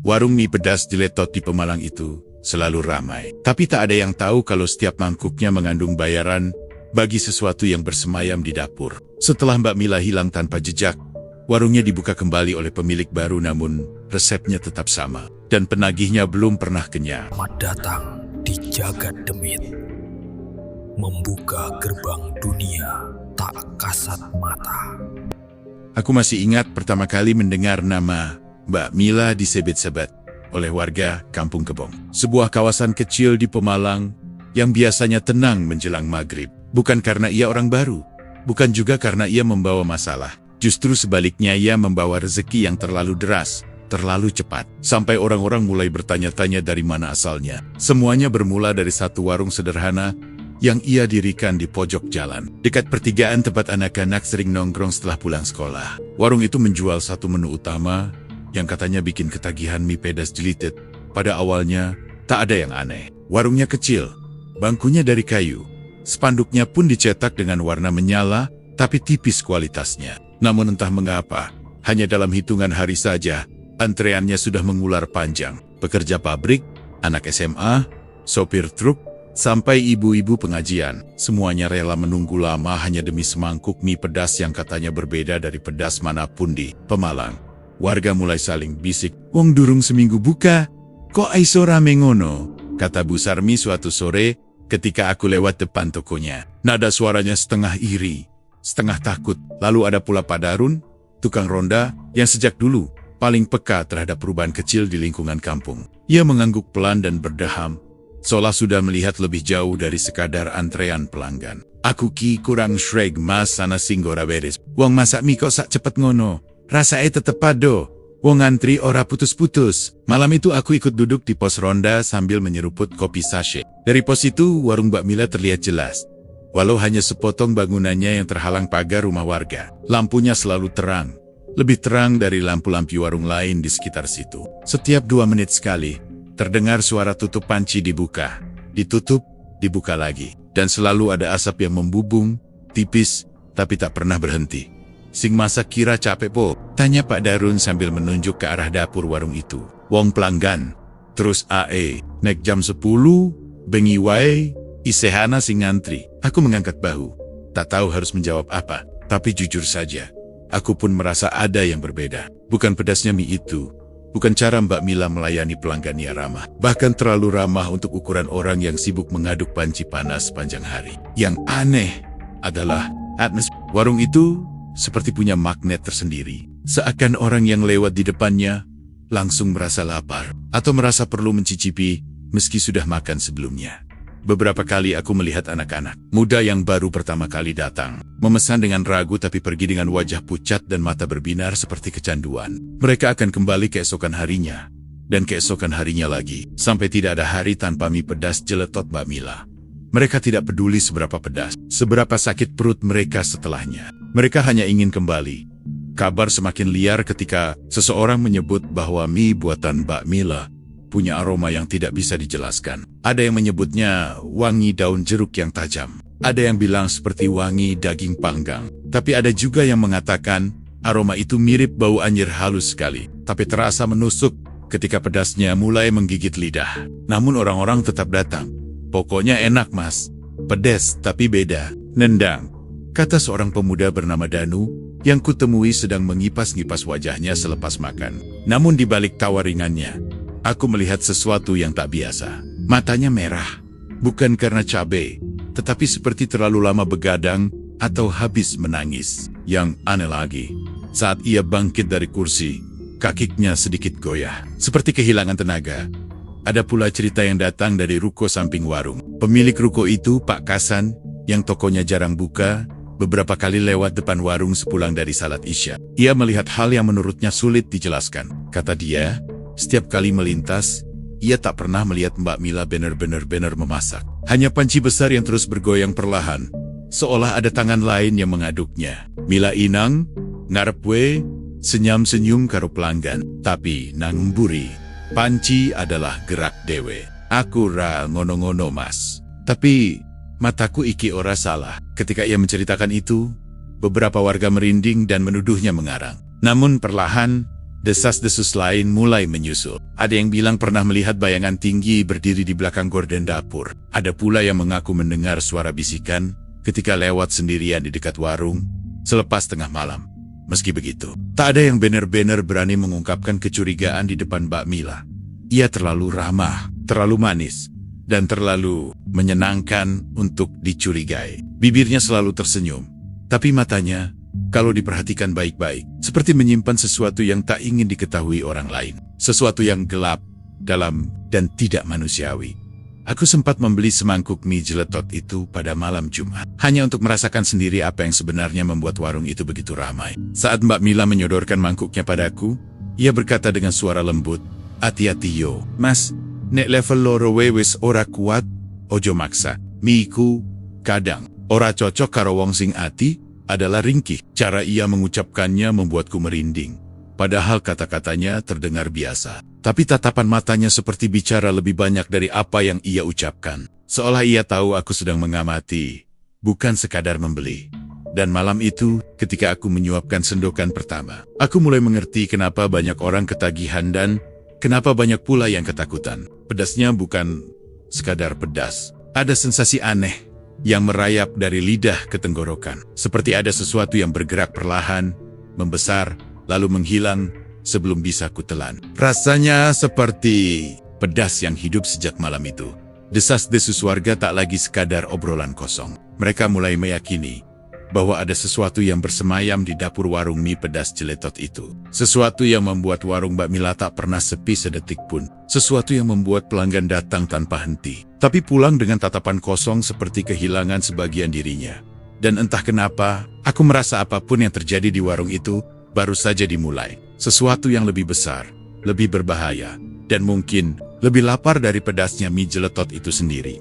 Warung mie pedas diletot di Pemalang itu selalu ramai. Tapi tak ada yang tahu kalau setiap mangkuknya mengandung bayaran bagi sesuatu yang bersemayam di dapur. Setelah Mbak Mila hilang tanpa jejak, warungnya dibuka kembali oleh pemilik baru, namun resepnya tetap sama. Dan penagihnya belum pernah kenyang. Selamat datang di Jagat Demit. Membuka gerbang dunia tak kasat mata. Aku masih ingat pertama kali mendengar nama Mbak Mila disebut-sebut oleh warga Kampung Kebong. Sebuah kawasan kecil di Pemalang yang biasanya tenang menjelang maghrib. Bukan karena ia orang baru, bukan juga karena ia membawa masalah. Justru sebaliknya, ia membawa rezeki yang terlalu deras, terlalu cepat. Sampai orang-orang mulai bertanya-tanya dari mana asalnya. Semuanya bermula dari satu warung sederhana yang ia dirikan di pojok jalan, dekat pertigaan tempat anak-anak sering nongkrong setelah pulang sekolah. Warung itu menjual satu menu utama yang katanya bikin ketagihan mie pedas jelitet. Pada awalnya, tak ada yang aneh. Warungnya kecil, bangkunya dari kayu, spanduknya pun dicetak dengan warna menyala, tapi tipis kualitasnya. Namun entah mengapa, hanya dalam hitungan hari saja, antreannya sudah mengular panjang. Pekerja pabrik, anak SMA, sopir truk, sampai ibu-ibu pengajian, semuanya rela menunggu lama hanya demi semangkuk mie pedas yang katanya berbeda dari pedas manapun di Pemalang. Warga mulai saling bisik, "Wong durung seminggu buka, kok aiso rame ngono?" kata Bu Sarmi suatu sore ketika aku lewat depan tokonya. Nada suaranya setengah iri, setengah takut. Lalu ada pula Pak Darun, tukang ronda, yang sejak dulu paling peka terhadap perubahan kecil di lingkungan kampung. Ia mengangguk pelan dan berdeham, seolah sudah melihat lebih jauh dari sekadar antrean pelanggan. "Aku ki kurang shreg mas sana singgora beres. Wong masak mie kok sak cepet ngono. Rasanya tetep pado. Wong ngantri ora putus-putus." Malam itu aku ikut duduk di pos ronda sambil menyeruput kopi sachet. Dari pos itu warung Mbak Mila terlihat jelas. Walau hanya sepotong bangunannya yang terhalang pagar rumah warga. Lampunya selalu terang. Lebih terang dari lampu-lampu warung lain di sekitar situ. Setiap 2 menit sekali, terdengar suara tutup panci dibuka, ditutup, dibuka lagi. Dan selalu ada asap yang membubung, tipis, tapi tak pernah berhenti. "Sing masak kira capek po?" tanya Pak Darun sambil menunjuk ke arah dapur warung itu. "Wong pelanggan. Terus ae, nek jam 10, bengi wae, isehana sing ngantri." Aku mengangkat bahu. Tak tahu harus menjawab apa, tapi jujur saja, aku pun merasa ada yang berbeda. Bukan pedasnya mie itu. Bukan cara Mbak Mila melayani pelanggannya ramah. Bahkan terlalu ramah untuk ukuran orang yang sibuk mengaduk panci panas sepanjang hari. Yang aneh adalah atmosfer warung itu seperti punya magnet tersendiri. Seakan orang yang lewat di depannya langsung merasa lapar atau merasa perlu mencicipi meski sudah makan sebelumnya. Beberapa kali aku melihat anak-anak muda yang baru pertama kali datang, memesan dengan ragu tapi pergi dengan wajah pucat dan mata berbinar seperti kecanduan. Mereka akan kembali keesokan harinya, dan keesokan harinya lagi, sampai tidak ada hari tanpa mie pedas jeletot Mbak Mila. Mereka tidak peduli seberapa pedas, seberapa sakit perut mereka setelahnya. Mereka hanya ingin kembali. Kabar semakin liar ketika seseorang menyebut bahwa mie buatan Mbak Mila punya aroma yang tidak bisa dijelaskan. Ada yang menyebutnya wangi daun jeruk yang tajam. Ada yang bilang seperti wangi daging panggang. Tapi ada juga yang mengatakan aroma itu mirip bau anjir halus sekali, tapi terasa menusuk ketika pedasnya mulai menggigit lidah. Namun orang-orang tetap datang. "Pokoknya enak mas. Pedas tapi beda. Nendang," kata seorang pemuda bernama Danu yang kutemui sedang mengipas-ngipas wajahnya selepas makan. Namun di balik tawa ringannya, aku melihat sesuatu yang tak biasa. Matanya merah, bukan karena cabai, tetapi seperti terlalu lama begadang atau habis menangis. Yang aneh lagi, saat ia bangkit dari kursi, kakinya sedikit goyah, seperti kehilangan tenaga. Ada pula cerita yang datang dari ruko samping warung. Pemilik ruko itu, Pak Kasan, yang tokonya jarang buka, beberapa kali lewat depan warung sepulang dari salat Isya. Ia melihat hal yang menurutnya sulit dijelaskan. Kata dia, setiap kali melintas, ia tak pernah melihat Mbak Mila benar-benar memasak. Hanya panci besar yang terus bergoyang perlahan, seolah ada tangan lain yang mengaduknya. "Mila inang, ngarep we, senyum-senyum karo pelanggan. Tapi nang mburi, panci adalah gerak dewe. Aku ra ngono-ngono mas." Tapi mataku iki ora salah. Ketika ia menceritakan itu, beberapa warga merinding dan menuduhnya mengarang. Namun perlahan, Desas-desus lain mulai menyusul. Ada yang bilang pernah melihat bayangan tinggi berdiri di belakang gorden dapur. Ada pula yang mengaku mendengar suara bisikan ketika lewat sendirian di dekat warung selepas tengah malam. Meski begitu, tak ada yang benar-benar berani mengungkapkan kecurigaan di depan Mbak Mila. Ia terlalu ramah, terlalu manis, dan terlalu menyenangkan untuk dicurigai. Bibirnya selalu tersenyum, tapi matanya, kalau diperhatikan baik-baik, seperti menyimpan sesuatu yang tak ingin diketahui orang lain. Sesuatu yang gelap, dalam, dan tidak manusiawi. Aku sempat membeli semangkuk mie jeletot itu pada malam Jumat. Hanya untuk merasakan sendiri apa yang sebenarnya membuat warung itu begitu ramai. Saat Mbak Mila menyodorkan mangkuknya padaku, ia berkata dengan suara lembut, "Hati-hati yo, mas, nek level loro wis ora kuat, ojo maksa. Miku, kadang, ora cocok karo wong sing ati, adalah ringkih." Cara ia mengucapkannya membuatku merinding. Padahal kata-katanya terdengar biasa. Tapi tatapan matanya seperti bicara lebih banyak dari apa yang ia ucapkan. Seolah ia tahu aku sedang mengamati, bukan sekadar membeli. Dan malam itu, ketika aku menyuapkan sendokan pertama, aku mulai mengerti kenapa banyak orang ketagihan dan kenapa banyak pula yang ketakutan. Pedasnya bukan sekadar pedas. Ada sensasi aneh yang merayap dari lidah ke tenggorokan. Seperti ada sesuatu yang bergerak perlahan, membesar, lalu menghilang sebelum bisa kutelan. Rasanya seperti pedas yang hidup sejak malam itu. Desas-desus warga tak lagi sekadar obrolan kosong. Mereka mulai meyakini bahwa ada sesuatu yang bersemayam di dapur warung mie pedas jeletot itu. Sesuatu yang membuat warung Mbak Mila tak pernah sepi sedetik pun. Sesuatu yang membuat pelanggan datang tanpa henti, tapi pulang dengan tatapan kosong seperti kehilangan sebagian dirinya. Dan entah kenapa, aku merasa apapun yang terjadi di warung itu baru saja dimulai. Sesuatu yang lebih besar, lebih berbahaya, dan mungkin lebih lapar dari pedasnya mie jeletot itu sendiri.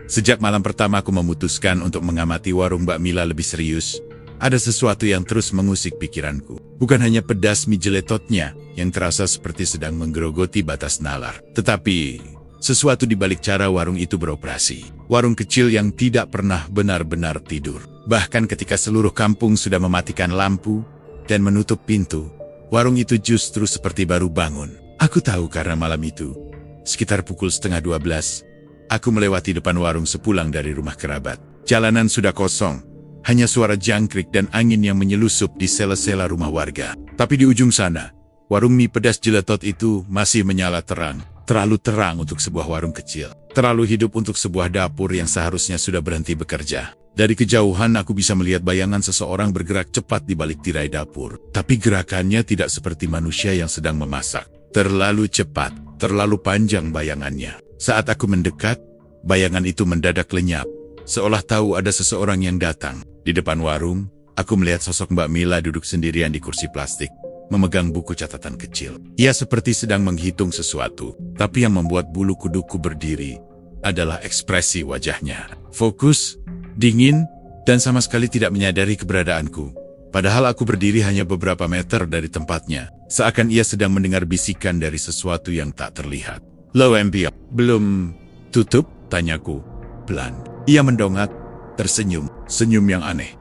Sejak malam pertama aku memutuskan untuk mengamati warung Mbak Mila lebih serius. Ada sesuatu yang terus mengusik pikiranku. Bukan hanya pedas mie jeletotnya yang terasa seperti sedang menggerogoti batas nalar. Tetapi sesuatu di balik cara warung itu beroperasi. Warung kecil yang tidak pernah benar-benar tidur. Bahkan ketika seluruh kampung sudah mematikan lampu dan menutup pintu, warung itu justru seperti baru bangun. Aku tahu karena malam itu, sekitar pukul 11:30, aku melewati depan warung sepulang dari rumah kerabat. Jalanan sudah kosong, hanya suara jangkrik dan angin yang menyelusup di sela-sela rumah warga. Tapi di ujung sana, warung mie pedas jeletot itu masih menyala terang. Terlalu terang untuk sebuah warung kecil. Terlalu hidup untuk sebuah dapur yang seharusnya sudah berhenti bekerja. Dari kejauhan aku bisa melihat bayangan seseorang bergerak cepat di balik tirai dapur. Tapi gerakannya tidak seperti manusia yang sedang memasak. Terlalu cepat, terlalu panjang bayangannya. Saat aku mendekat, bayangan itu mendadak lenyap. Seolah tahu ada seseorang yang datang. Di depan warung, aku melihat sosok Mbak Mila duduk sendirian di kursi plastik, memegang buku catatan kecil. Ia seperti sedang menghitung sesuatu, tapi yang membuat bulu kuduku berdiri adalah ekspresi wajahnya. Fokus, dingin, dan sama sekali tidak menyadari keberadaanku. Padahal aku berdiri hanya beberapa meter dari tempatnya, seakan ia sedang mendengar bisikan dari sesuatu yang tak terlihat. "Lo MPO, belum tutup?" tanyaku, pelan. Ia mendongak, tersenyum, senyum yang aneh.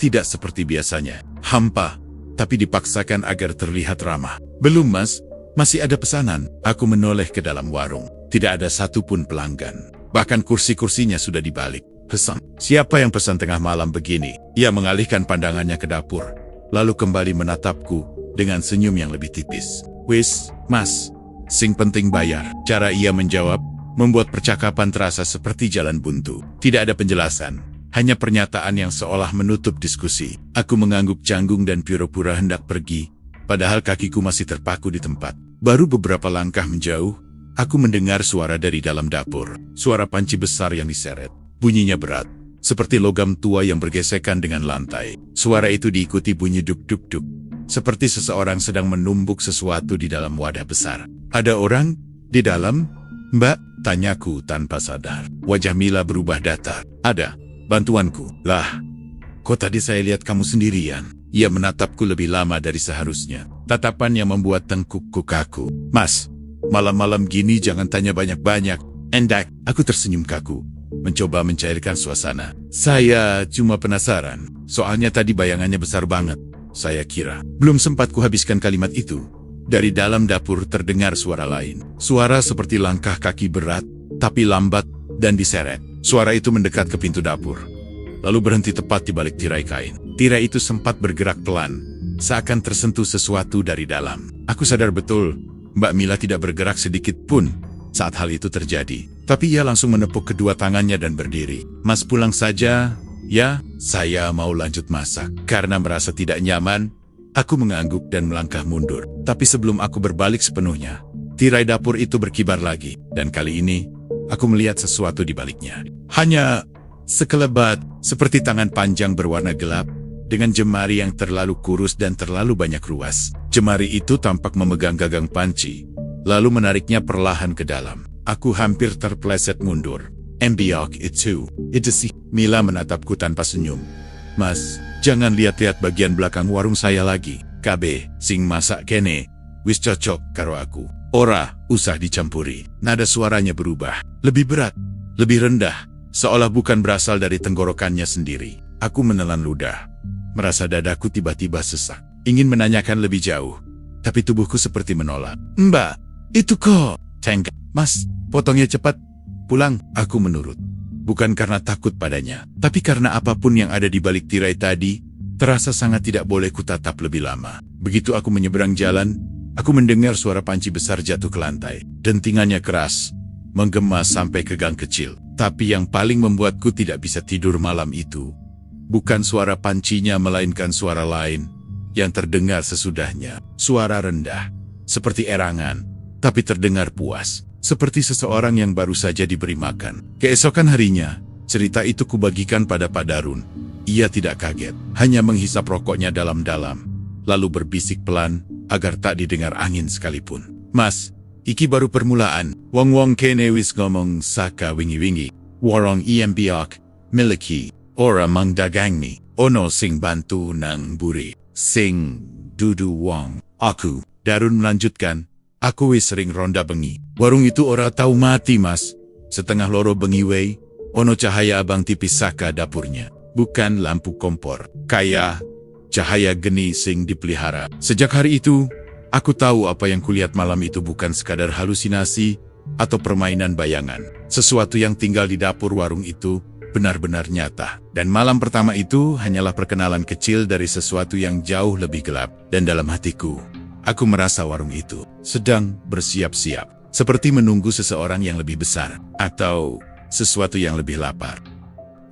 Tidak seperti biasanya, hampa, tapi dipaksakan agar terlihat ramah. "Belum mas, masih ada pesanan." Aku menoleh ke dalam warung. Tidak ada satupun pelanggan. Bahkan kursi-kursinya sudah dibalik. "Pesan? Siapa yang pesan tengah malam begini?" Ia mengalihkan pandangannya ke dapur, lalu kembali menatapku dengan senyum yang lebih tipis. "Wis, mas, sing penting bayar." Cara ia menjawab membuat percakapan terasa seperti jalan buntu. Tidak ada penjelasan, hanya pernyataan yang seolah menutup diskusi. Aku mengangguk canggung dan pura-pura hendak pergi, padahal kakiku masih terpaku di tempat. Baru beberapa langkah menjauh, aku mendengar suara dari dalam dapur. Suara panci besar yang diseret. Bunyinya berat, seperti logam tua yang bergesekan dengan lantai. Suara itu diikuti bunyi duk-duk-duk, seperti seseorang sedang menumbuk sesuatu di dalam wadah besar. "Ada orang di dalam, Mbak?" tanyaku tanpa sadar. Wajah Mila berubah datar. "Ada. Bantuanku." "Lah, kok tadi saya lihat kamu sendirian?" Ia menatapku lebih lama dari seharusnya. Tatapan yang membuat tengkukku kaku. "Mas, malam-malam gini jangan tanya banyak-banyak." "Endak." Aku tersenyum kaku, mencoba mencairkan suasana. "Saya cuma penasaran. Soalnya tadi bayangannya besar banget. Saya kira." Belum sempat kuhabiskan kalimat itu, dari dalam dapur terdengar suara lain. Suara seperti langkah kaki berat, tapi lambat dan diseret. Suara itu mendekat ke pintu dapur, lalu berhenti tepat di balik tirai kain. Tirai itu sempat bergerak pelan, seakan tersentuh sesuatu dari dalam. Aku sadar betul, Mbak Mila tidak bergerak sedikit pun saat hal itu terjadi. Tapi ia langsung menepuk kedua tangannya dan berdiri. Mas pulang saja, ya? Saya mau lanjut masak. Karena merasa tidak nyaman, aku mengangguk dan melangkah mundur. Tapi sebelum aku berbalik sepenuhnya, tirai dapur itu berkibar lagi. Dan kali ini, aku melihat sesuatu di baliknya. Hanya sekelebat, seperti tangan panjang berwarna gelap, dengan jemari yang terlalu kurus dan terlalu banyak ruas. Jemari itu tampak memegang gagang panci, lalu menariknya perlahan ke dalam. Aku hampir terpleset mundur. Mbiok itu sih. Mila menatapku tanpa senyum. Mas, jangan lihat-lihat bagian belakang warung saya lagi. KB, sing masak kene, wis cocok karo aku. Ora, usah dicampuri. Nada suaranya berubah. Lebih berat, lebih rendah, seolah bukan berasal dari tenggorokannya sendiri. Aku menelan ludah. Merasa dadaku tiba-tiba sesak. Ingin menanyakan lebih jauh, tapi tubuhku seperti menolak. Mbak, itu kok. Cengk. Mas, potongnya cepat. Pulang, aku menurut. Bukan karena takut padanya, tapi karena apapun yang ada di balik tirai tadi, terasa sangat tidak boleh kutatap lebih lama. Begitu aku menyeberang jalan, aku mendengar suara panci besar jatuh ke lantai. Dentingannya keras, menggema sampai ke gang kecil. Tapi yang paling membuatku tidak bisa tidur malam itu, bukan suara pancinya melainkan suara lain yang terdengar sesudahnya. Suara rendah, seperti erangan, tapi terdengar puas, seperti seseorang yang baru saja diberi makan. Keesokan harinya, cerita itu kubagikan pada Pak Darun. Ia tidak kaget, hanya menghisap rokoknya dalam-dalam, lalu berbisik pelan agar tak didengar angin sekalipun. Mas, iki baru permulaan. Wong-wong kene wis ngomong saka wingi-wingi. Warung Mbiok miliki ora mang dagangi. Ono sing bantu nang buri, sing dudu wong. Aku, Darun melanjutkan, aku wis sering ronda bengi. Warung itu ora tau mati, Mas. Setengah loro bengi wei, ono cahaya abang tipis saka dapurnya. Bukan lampu kompor, kaya cahaya geni sing dipelihara. Sejak hari itu, aku tahu apa yang kulihat malam itu bukan sekadar halusinasi atau permainan bayangan. Sesuatu yang tinggal di dapur warung itu benar-benar nyata. Dan malam pertama itu hanyalah perkenalan kecil dari sesuatu yang jauh lebih gelap. Dan dalam hatiku, aku merasa warung itu sedang bersiap-siap. Seperti menunggu seseorang yang lebih besar atau sesuatu yang lebih lapar.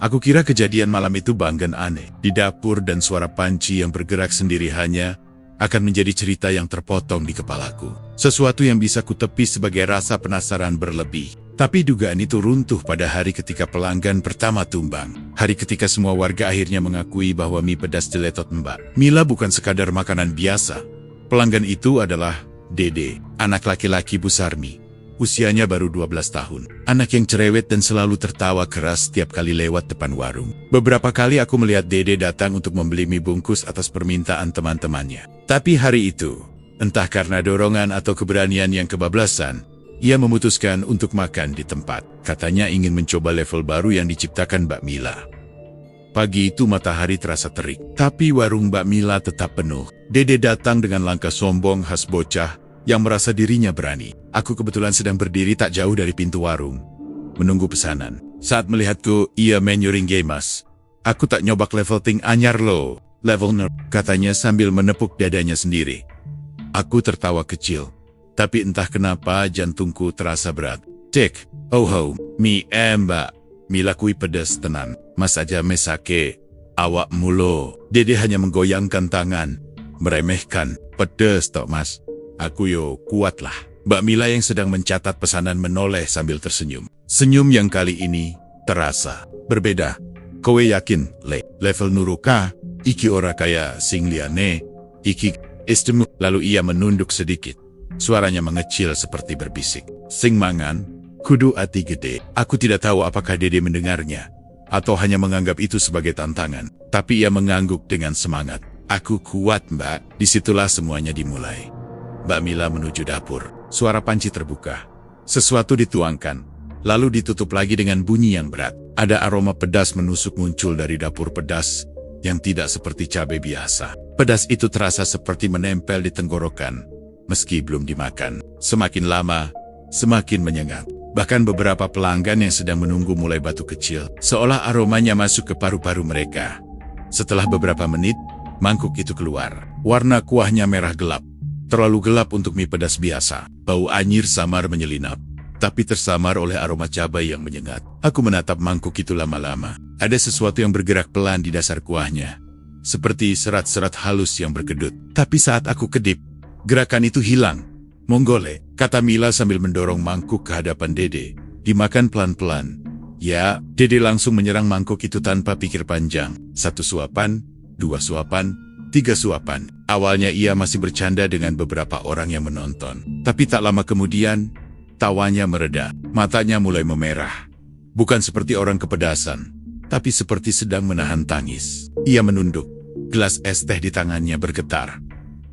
Aku kira kejadian malam itu banggan aneh. Di dapur dan suara panci yang bergerak sendiri hanya akan menjadi cerita yang terpotong di kepalaku. Sesuatu yang bisa kutepis sebagai rasa penasaran berlebih. Tapi dugaan itu runtuh pada hari ketika pelanggan pertama tumbang. Hari ketika semua warga akhirnya mengakui bahwa mie pedas Jeletot Mbak Mila bukan sekadar makanan biasa. Pelanggan itu adalah Dede, anak laki-laki Bu Sarmi. Usianya baru 12 tahun. Anak yang cerewet dan selalu tertawa keras setiap kali lewat depan warung. Beberapa kali aku melihat Dede datang untuk membeli mie bungkus atas permintaan teman-temannya. Tapi hari itu, entah karena dorongan atau keberanian yang kebablasan, ia memutuskan untuk makan di tempat. Katanya ingin mencoba level baru yang diciptakan Mbak Mila. Pagi itu matahari terasa terik, tapi warung Mbak Mila tetap penuh. Dede datang dengan langkah sombong khas bocah yang merasa dirinya berani. Aku kebetulan sedang berdiri tak jauh dari pintu warung, menunggu pesanan. Saat melihatku, ia menyuring Mas. Aku tak nyobak level ting anyar lo, level nerd, katanya sambil menepuk dadanya sendiri. Aku tertawa kecil, tapi entah kenapa jantungku terasa berat. Cek, oh ho, mie Mbak Mila kui pedas tenan. Mas aja mesake, awak mulo. Dede hanya menggoyangkan tangan, meremehkan. Pedas tok Mas. Aku yo kuat lah. Mbak Mila yang sedang mencatat pesanan menoleh sambil tersenyum. Senyum yang kali ini terasa berbeda. Kowe yakin, level nuruka, iki ora kaya sing liane, iki istemu. Lalu ia menunduk sedikit. Suaranya mengecil seperti berbisik. Sing mangan, kudu ati gede. Aku tidak tahu apakah Dede mendengarnya, atau hanya menganggap itu sebagai tantangan. Tapi ia mengangguk dengan semangat. Aku kuat Mbak. Disitulah semuanya dimulai. Mbak Mila menuju dapur. Suara panci terbuka. Sesuatu dituangkan, lalu ditutup lagi dengan bunyi yang berat. Ada aroma pedas menusuk muncul dari dapur pedas yang tidak seperti cabai biasa. Pedas itu terasa seperti menempel di tenggorokan, meski belum dimakan. Semakin lama, semakin menyengat. Bahkan beberapa pelanggan yang sedang menunggu mulai batuk kecil, seolah aromanya masuk ke paru-paru mereka. Setelah beberapa menit, mangkuk itu keluar. Warna kuahnya merah gelap. Terlalu gelap untuk mie pedas biasa. Bau anyir samar menyelinap, tapi tersamar oleh aroma cabai yang menyengat. Aku menatap mangkuk itu lama-lama. Ada sesuatu yang bergerak pelan di dasar kuahnya, seperti serat-serat halus yang berkedut. Tapi saat aku kedip, gerakan itu hilang. "Monggole," kata Mila sambil mendorong mangkuk ke hadapan Dede. "Dimakan pelan-pelan." Ya, Dede langsung menyerang mangkuk itu tanpa pikir panjang. 1 suapan, 2 suapan, 3 suapan. Awalnya ia masih bercanda dengan beberapa orang yang menonton. Tapi tak lama kemudian, tawanya mereda. Matanya mulai memerah. Bukan seperti orang kepedasan, tapi seperti sedang menahan tangis. Ia menunduk. Gelas es teh di tangannya bergetar.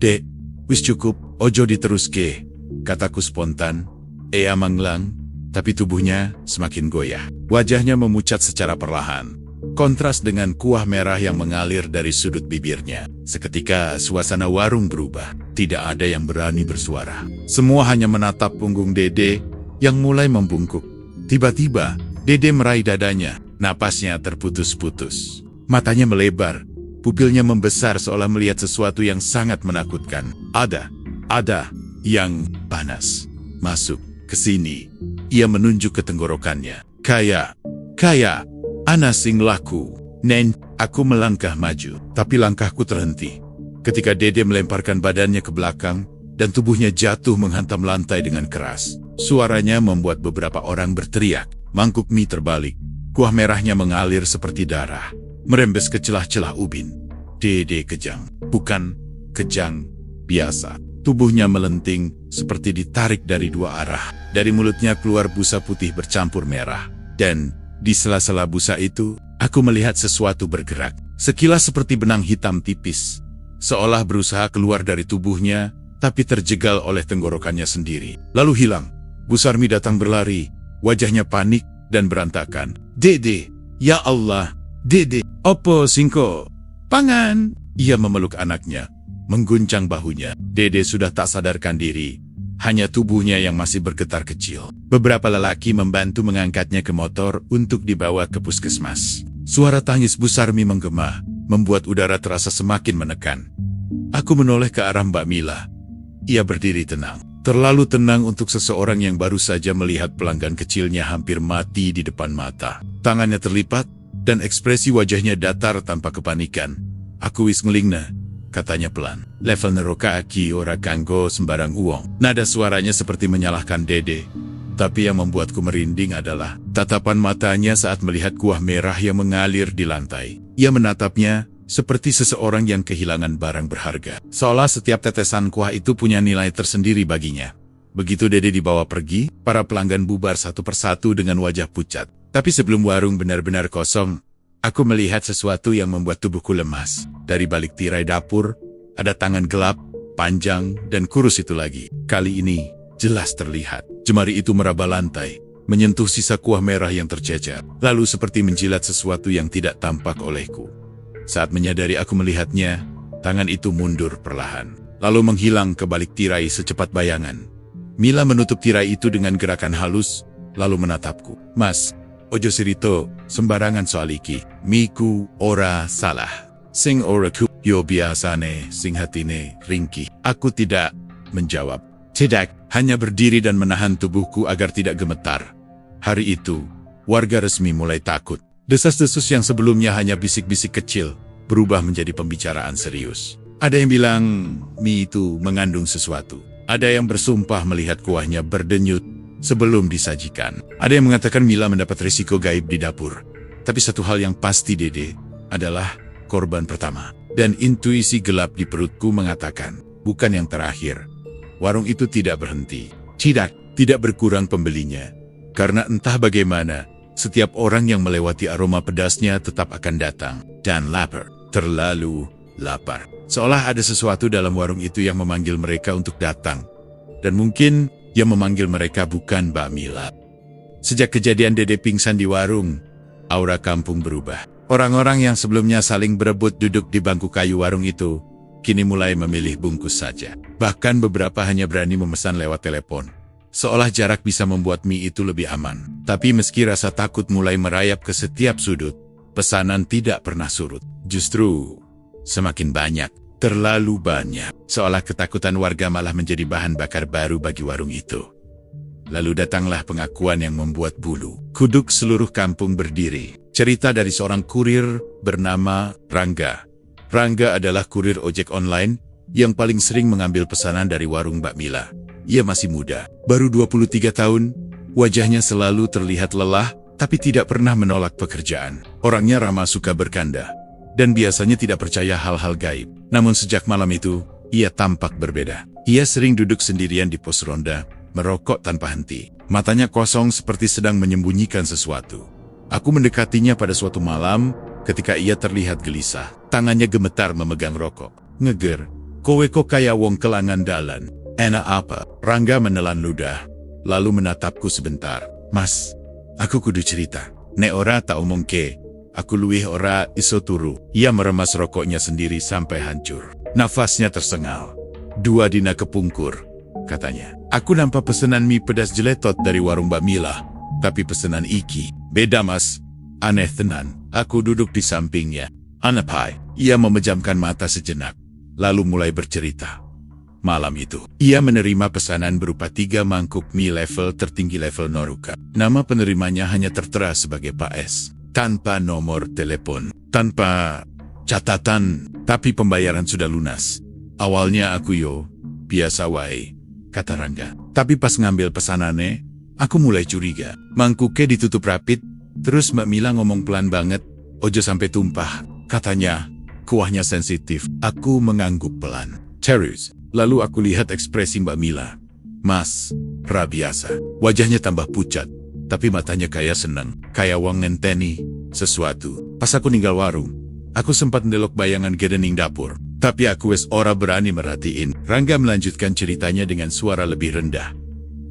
"Dek, wis cukup, ojo diteruske," kataku spontan. Ia manglang, tapi tubuhnya semakin goyah. Wajahnya memucat secara perlahan. Kontras dengan kuah merah yang mengalir dari sudut bibirnya. Seketika suasana warung berubah. Tidak ada yang berani bersuara. Semua hanya menatap punggung Dede yang mulai membungkuk. Tiba-tiba, Dede meraih dadanya. Napasnya terputus-putus. Matanya melebar. Pupilnya membesar seolah melihat sesuatu yang sangat menakutkan. Ada yang panas masuk ke sini. Ia menunjuk ke tenggorokannya. Kaya, ana sing laku. Nen, aku melangkah maju, tapi langkahku terhenti ketika Dede melemparkan badannya ke belakang dan tubuhnya jatuh menghantam lantai dengan keras. Suaranya membuat beberapa orang berteriak. Mangkuk mie terbalik. Kuah merahnya mengalir seperti darah, merembes ke celah-celah ubin. Dede kejang, bukan kejang biasa. Tubuhnya melenting seperti ditarik dari 2 arah. Dari mulutnya keluar busa putih bercampur merah. Dan di sela-sela busa itu, aku melihat sesuatu bergerak. Sekilas seperti benang hitam tipis. Seolah berusaha keluar dari tubuhnya, tapi terjegal oleh tenggorokannya sendiri. Lalu hilang. Bu Sarmi datang berlari. Wajahnya panik dan berantakan. "Dede, ya Allah, Dede, opo singko? Pangan!" Ia memeluk anaknya, mengguncang bahunya. Dede sudah tak sadarkan diri. Hanya tubuhnya yang masih bergetar kecil. Beberapa lelaki membantu mengangkatnya ke motor untuk dibawa ke puskesmas. Suara tangis Bu Sarmi menggema, membuat udara terasa semakin menekan. Aku menoleh ke arah Mbak Mila. Ia berdiri tenang. Terlalu tenang untuk seseorang yang baru saja melihat pelanggan kecilnya hampir mati di depan mata. Tangannya terlipat, dan ekspresi wajahnya datar tanpa kepanikan. "Aku wis ngelingna," katanya pelan. "Level neroka aki ora kanggo sembarang uang." Nada suaranya seperti menyalahkan Dede. Tapi yang membuatku merinding adalah tatapan matanya saat melihat kuah merah yang mengalir di lantai. Ia menatapnya seperti seseorang yang kehilangan barang berharga. Seolah setiap tetesan kuah itu punya nilai tersendiri baginya. Begitu Dede dibawa pergi, para pelanggan bubar satu persatu dengan wajah pucat. Tapi sebelum warung benar-benar kosong, aku melihat sesuatu yang membuat tubuhku lemas. Dari balik tirai dapur, ada tangan gelap, panjang, dan kurus itu lagi. Kali ini, jelas terlihat. Jemari itu meraba lantai, menyentuh sisa kuah merah yang tercecer. Lalu seperti menjilat sesuatu yang tidak tampak olehku. Saat menyadari aku melihatnya, tangan itu mundur perlahan, lalu menghilang ke balik tirai secepat bayangan. Mila menutup tirai itu dengan gerakan halus, lalu menatapku. "Mas, ojo sirito, sembarangan soal iki. Miku ora salah. Sing ora ku, yo biasane sing hatine ringkih." Aku tidak menjawab. Tidak, hanya berdiri dan menahan tubuhku agar tidak gemetar. Hari itu, warga resmi mulai takut. Desas-desus yang sebelumnya hanya bisik-bisik kecil, berubah menjadi pembicaraan serius. Ada yang bilang mie itu mengandung sesuatu. Ada yang bersumpah melihat kuahnya berdenyut sebelum disajikan. Ada yang mengatakan Mila mendapat risiko gaib di dapur. Tapi satu hal yang pasti Dede adalah korban pertama. Dan intuisi gelap di perutku mengatakan, bukan yang terakhir. Warung itu tidak berhenti. Tidak berkurang pembelinya. Karena entah bagaimana, setiap orang yang melewati aroma pedasnya tetap akan datang. Dan lapar. Terlalu lapar. Seolah ada sesuatu dalam warung itu yang memanggil mereka untuk datang. Dan mungkin yang memanggil mereka bukan Mbak Mila. Sejak kejadian Dede pingsan di warung, aura kampung berubah. Orang-orang yang sebelumnya saling berebut duduk di bangku kayu warung itu, kini mulai memilih bungkus saja. Bahkan beberapa hanya berani memesan lewat telepon. Seolah jarak bisa membuat mie itu lebih aman. Tapi meski rasa takut mulai merayap ke setiap sudut, pesanan tidak pernah surut. Justru semakin banyak, terlalu banyak. Seolah ketakutan warga malah menjadi bahan bakar baru bagi warung itu. Lalu datanglah pengakuan yang membuat bulu kuduk seluruh kampung berdiri. Cerita dari seorang kurir bernama Rangga. Rangga adalah kurir ojek online yang paling sering mengambil pesanan dari warung Mbak Mila. Ia masih muda, baru 23 tahun, wajahnya selalu terlihat lelah, tapi tidak pernah menolak pekerjaan. Orangnya ramah, suka bercanda, dan biasanya tidak percaya hal-hal gaib. Namun sejak malam itu, ia tampak berbeda. Ia sering duduk sendirian di pos ronda, merokok tanpa henti. Matanya kosong seperti sedang menyembunyikan sesuatu. Aku mendekatinya pada suatu malam, ketika ia terlihat gelisah. Tangannya gemetar memegang rokok. Ngeger, kowe kok kaya wong kelangan dalan. Enak apa? Rangga menelan ludah, lalu menatapku sebentar. Mas, aku kudu cerita. Nek ora tak omong ke, aku luwih ora iso turu. Ia meremas rokoknya sendiri sampai hancur. Nafasnya tersengal. 2 dina kepungkur, katanya. Aku nampak pesanan mie pedas jeletot dari warung Mbak Mila. Tapi pesanan iki, beda mas. Aneh tenan. Aku duduk di sampingnya. Anapai, ia memejamkan mata sejenak, lalu mulai bercerita. Malam itu, ia menerima pesanan berupa 3 mangkuk mie level tertinggi level Noruka. Nama penerimanya hanya tertera sebagai Pak S. Tanpa nomor telepon, tanpa catatan, tapi pembayaran sudah lunas. Awalnya aku biasa wae, kata Rangga. Tapi pas ngambil pesanannya, aku mulai curiga. Mangkuknya ditutup rapid, terus Mbak Mila ngomong pelan banget, ojo sampai tumpah. Katanya, kuahnya sensitif. Aku mengangguk pelan. Serius. Lalu aku lihat ekspresi Mbak Mila. Mas, biasa. Wajahnya tambah pucat, tapi matanya kayak seneng, kayak wong ngenteni sesuatu. Pas aku ninggal warung, aku sempat ndelok bayangan gedening dapur, tapi aku wes ora berani merhatiin. Rangga melanjutkan ceritanya dengan suara lebih rendah.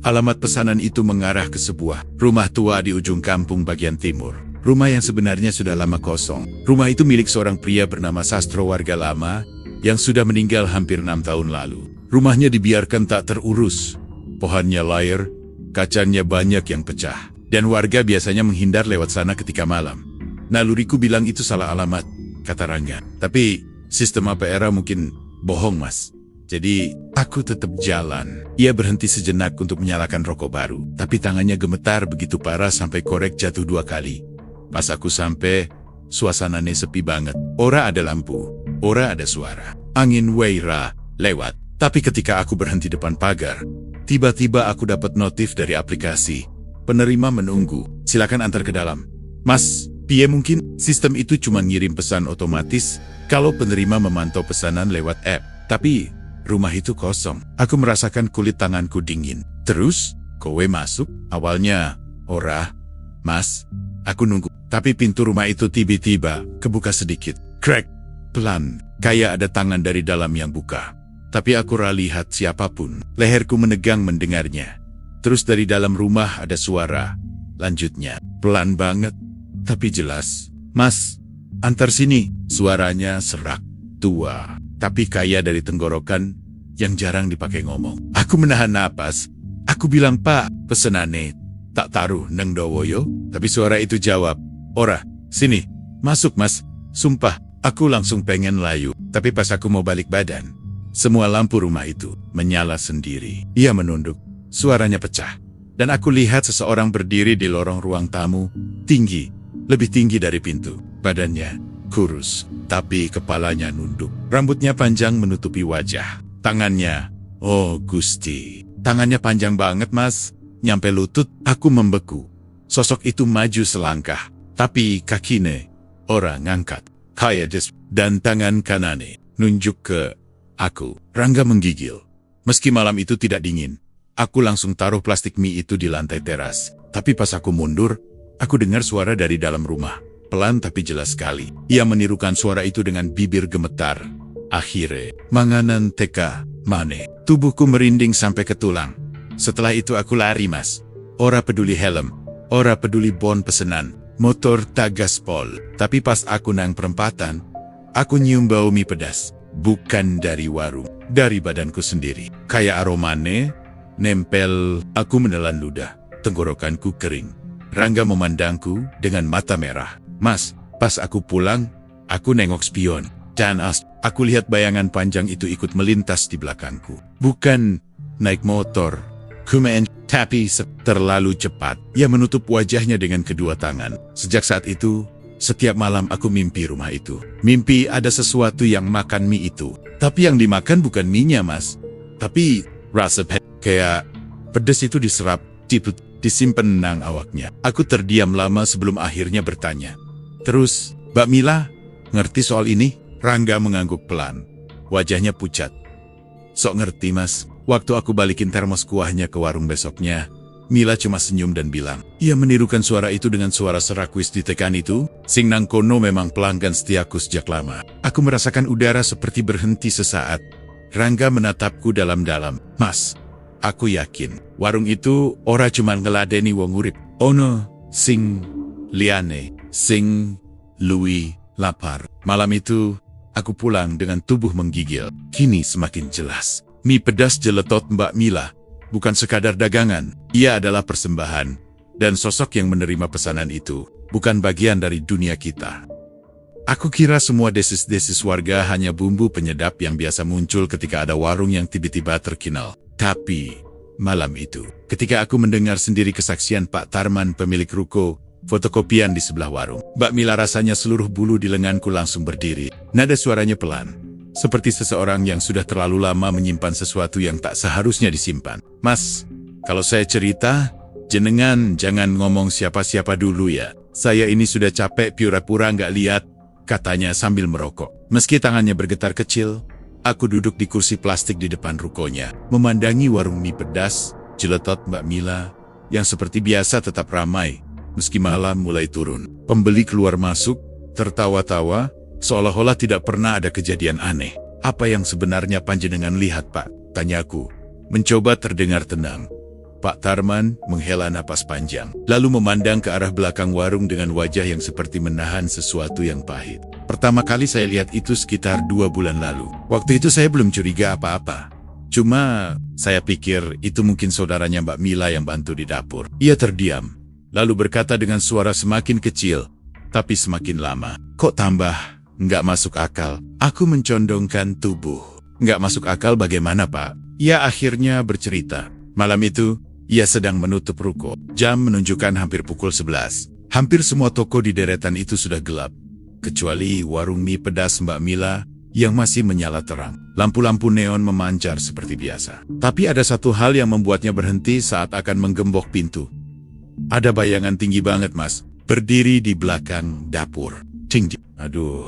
Alamat pesanan itu mengarah ke sebuah rumah tua di ujung kampung bagian timur. Rumah yang sebenarnya sudah lama kosong. Rumah itu milik seorang pria bernama Sastro, warga lama yang sudah meninggal hampir 6 tahun lalu. Rumahnya dibiarkan tak terurus. Pohonnya layar, kacanya banyak yang pecah, dan warga biasanya menghindar lewat sana ketika malam. Naluriku bilang itu salah alamat, kata Rangga. Tapi sistem APR mungkin bohong mas. Jadi aku tetap jalan. Ia berhenti sejenak untuk menyalakan rokok baru, tapi tangannya gemetar begitu parah sampai korek jatuh 2 kali. Pas aku sampai, suasananya sepi banget. Ora ada lampu, ora ada suara. Angin waira lewat. Tapi ketika aku berhenti depan pagar, tiba-tiba aku dapat notif dari aplikasi. Penerima menunggu. Silakan antar ke dalam. Mas, piye mungkin sistem itu cuma ngirim pesan otomatis kalau penerima memantau pesanan lewat app. Tapi rumah itu kosong. Aku merasakan kulit tanganku dingin. Terus, kowe masuk? Awalnya, ora. Mas, aku nunggu. Tapi pintu rumah itu tiba-tiba kebuka sedikit. Crack. Pelan. Kayak ada tangan dari dalam yang buka. Tapi aku ora lihat siapapun. Leherku menegang mendengarnya. Terus dari dalam rumah ada suara. Lanjutnya, pelan banget, tapi jelas. Mas, antar sini. Suaranya serak, tua, tapi kaya dari tenggorokan yang jarang dipakai ngomong. Aku menahan napas. Aku bilang, Pak, pesenane tak taruh neng dowoyo. Tapi suara itu jawab, ora, sini, masuk mas. Sumpah, aku langsung pengen layu. Tapi pas aku mau balik badan, semua lampu rumah itu menyala sendiri. Ia menunduk, suaranya pecah. Dan aku lihat seseorang berdiri di lorong ruang tamu, tinggi, lebih tinggi dari pintu. Badannya kurus, tapi kepalanya nunduk. Rambutnya panjang menutupi wajah. Tangannya, oh Gusti, tangannya panjang banget mas, nyampe lutut. Aku membeku. Sosok itu maju selangkah, tapi kakine ora ngangkat. Kayak dan tangan kanane nunjuk ke aku. Rangga menggigil. Meski malam itu tidak dingin, aku langsung taruh plastik mie itu di lantai teras. Tapi pas aku mundur, aku dengar suara dari dalam rumah. Pelan tapi jelas sekali. Ia menirukan suara itu dengan bibir gemetar. Akhirnya, manganan teka, mane. Tubuhku merinding sampai ke tulang. Setelah itu aku lari mas. Ora peduli helm, ora peduli bon pesenan. Motor tak gaspol. Tapi pas aku nang perempatan, aku nyium bau mie pedas. bukan dari warung, dari badanku sendiri. Kayak aromane, nempel. Aku menelan ludah, tenggorokanku kering. Rangga memandangku dengan mata merah. Mas, pas aku pulang, aku nengok spion. Dan aku lihat bayangan panjang itu ikut melintas di belakangku. Bukan naik motor, tapi terlalu cepat. Ia menutup wajahnya dengan kedua tangan. Sejak saat itu, setiap malam aku mimpi rumah itu. Mimpi ada sesuatu yang makan mie itu. Tapi yang dimakan bukan mie-nya, Mas. Tapi rasa kayak pedes itu diserap, disimpan nang awaknya. Aku terdiam lama sebelum akhirnya bertanya. Terus, Mbak Mila, ngerti soal ini? Rangga mengangguk pelan. Wajahnya pucat. Sok ngerti, Mas. Waktu aku balikin termos kuahnya ke warung besoknya, Mila cuma senyum dan bilang, ia menirukan suara itu dengan suara serakwis ditekan itu. Sing nang kono memang pelanggan setiaku sejak lama. Aku merasakan udara seperti berhenti sesaat. Rangga menatapku dalam-dalam. Mas, aku yakin, warung itu ora cuma ngeladeni wong urip. Ono, sing liane, sing luwi lapar. Malam itu, aku pulang dengan tubuh menggigil. Kini semakin jelas. Mie pedas jeletot Mbak Mila bukan sekadar dagangan, ia adalah persembahan. Dan sosok yang menerima pesanan itu bukan bagian dari dunia kita. Aku kira semua desis-desis warga hanya bumbu penyedap yang biasa muncul ketika ada warung yang tiba-tiba terkenal. Tapi, malam itu, ketika aku mendengar sendiri kesaksian Pak Tarman pemilik ruko fotokopian di sebelah warung, Mbak Mila rasanya seluruh bulu di lenganku langsung berdiri. Nada suaranya pelan. Seperti seseorang yang sudah terlalu lama menyimpan sesuatu yang tak seharusnya disimpan. Mas, kalau saya cerita, jenengan jangan ngomong siapa-siapa dulu ya. Saya ini sudah capek pura-pura nggak lihat, katanya sambil merokok. Meski tangannya bergetar kecil, aku duduk di kursi plastik di depan rukonya, memandangi warung mie pedas, jeletot Mbak Mila, yang seperti biasa tetap ramai, meski malam mulai turun. Pembeli keluar masuk, tertawa-tawa, seolah-olah tidak pernah ada kejadian aneh. Apa yang sebenarnya panjenengan lihat, Pak? Tanyaku, mencoba terdengar tenang. Pak Tarman menghela napas panjang, lalu memandang ke arah belakang warung dengan wajah yang seperti menahan sesuatu yang pahit. Pertama kali saya lihat itu sekitar 2 bulan lalu. Waktu itu saya belum curiga apa-apa. Cuma, saya pikir itu mungkin saudaranya Mbak Mila yang bantu di dapur. Ia terdiam, lalu berkata dengan suara semakin kecil, tapi semakin lama. Kok tambah? Nggak masuk akal. Aku mencondongkan tubuh. Nggak masuk akal bagaimana, Pak? Ia akhirnya bercerita. Malam itu, ia sedang menutup ruko. Jam menunjukkan hampir pukul 11. Hampir semua toko di deretan itu sudah gelap. Kecuali warung mie pedas Mbak Mila yang masih menyala terang. Lampu-lampu neon memancar seperti biasa. Tapi ada satu hal yang membuatnya berhenti saat akan menggembok pintu. Ada bayangan tinggi banget, Mas. Berdiri di belakang dapur. Cing. Aduh,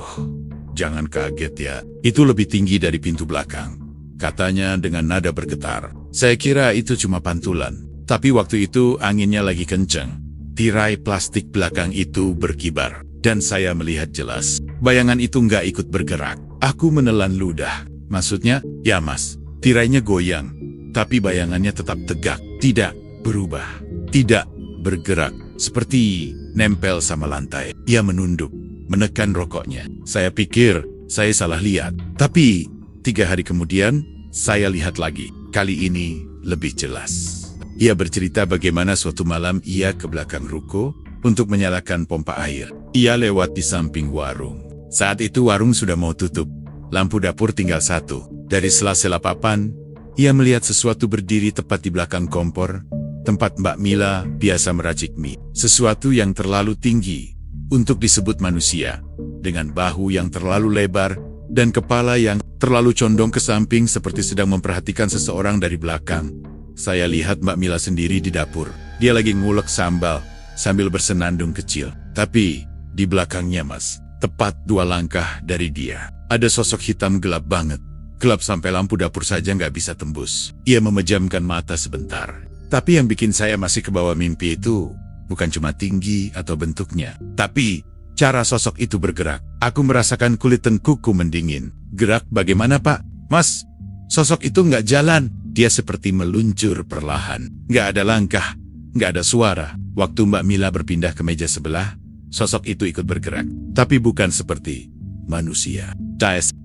jangan kaget ya. Itu lebih tinggi dari pintu belakang. Katanya dengan nada bergetar. Saya kira itu cuma pantulan. Tapi waktu itu anginnya lagi kenceng. Tirai plastik belakang itu berkibar. Dan saya melihat jelas. Bayangan itu nggak ikut bergerak. Aku menelan ludah. Maksudnya, ya Mas, tirainya goyang. Tapi bayangannya tetap tegak. Tidak berubah. Tidak bergerak. Seperti nempel sama lantai. Ia menunduk. Menekan rokoknya. Saya pikir saya salah lihat. Tapi 3 hari kemudian, saya lihat lagi. Kali ini lebih jelas. Ia bercerita bagaimana suatu malam ia ke belakang ruko untuk menyalakan pompa air. Ia lewat di samping warung. Saat itu warung sudah mau tutup. Lampu dapur tinggal 1. Dari sela-sela papan, ia melihat sesuatu berdiri tepat di belakang kompor, tempat Mbak Mila biasa meracik mie. Sesuatu yang terlalu tinggi untuk disebut manusia, dengan bahu yang terlalu lebar dan kepala yang terlalu condong ke samping seperti sedang memperhatikan seseorang dari belakang. Saya lihat Mbak Mila sendiri di dapur. Dia lagi ngulek sambal sambil bersenandung kecil. Tapi di belakangnya, Mas, tepat 2 langkah dari dia, ada sosok hitam gelap banget. Gelap sampai lampu dapur saja nggak bisa tembus. Ia memejamkan mata sebentar. Tapi yang bikin saya masih kebawa mimpi itu bukan cuma tinggi atau bentuknya, tapi cara sosok itu bergerak. Aku merasakan kulit tengkukku mendingin. Gerak bagaimana, Pak? Mas, sosok itu nggak jalan. Dia seperti meluncur perlahan. Nggak ada langkah, nggak ada suara. Waktu Mbak Mila berpindah ke meja sebelah, sosok itu ikut bergerak. Tapi bukan seperti manusia.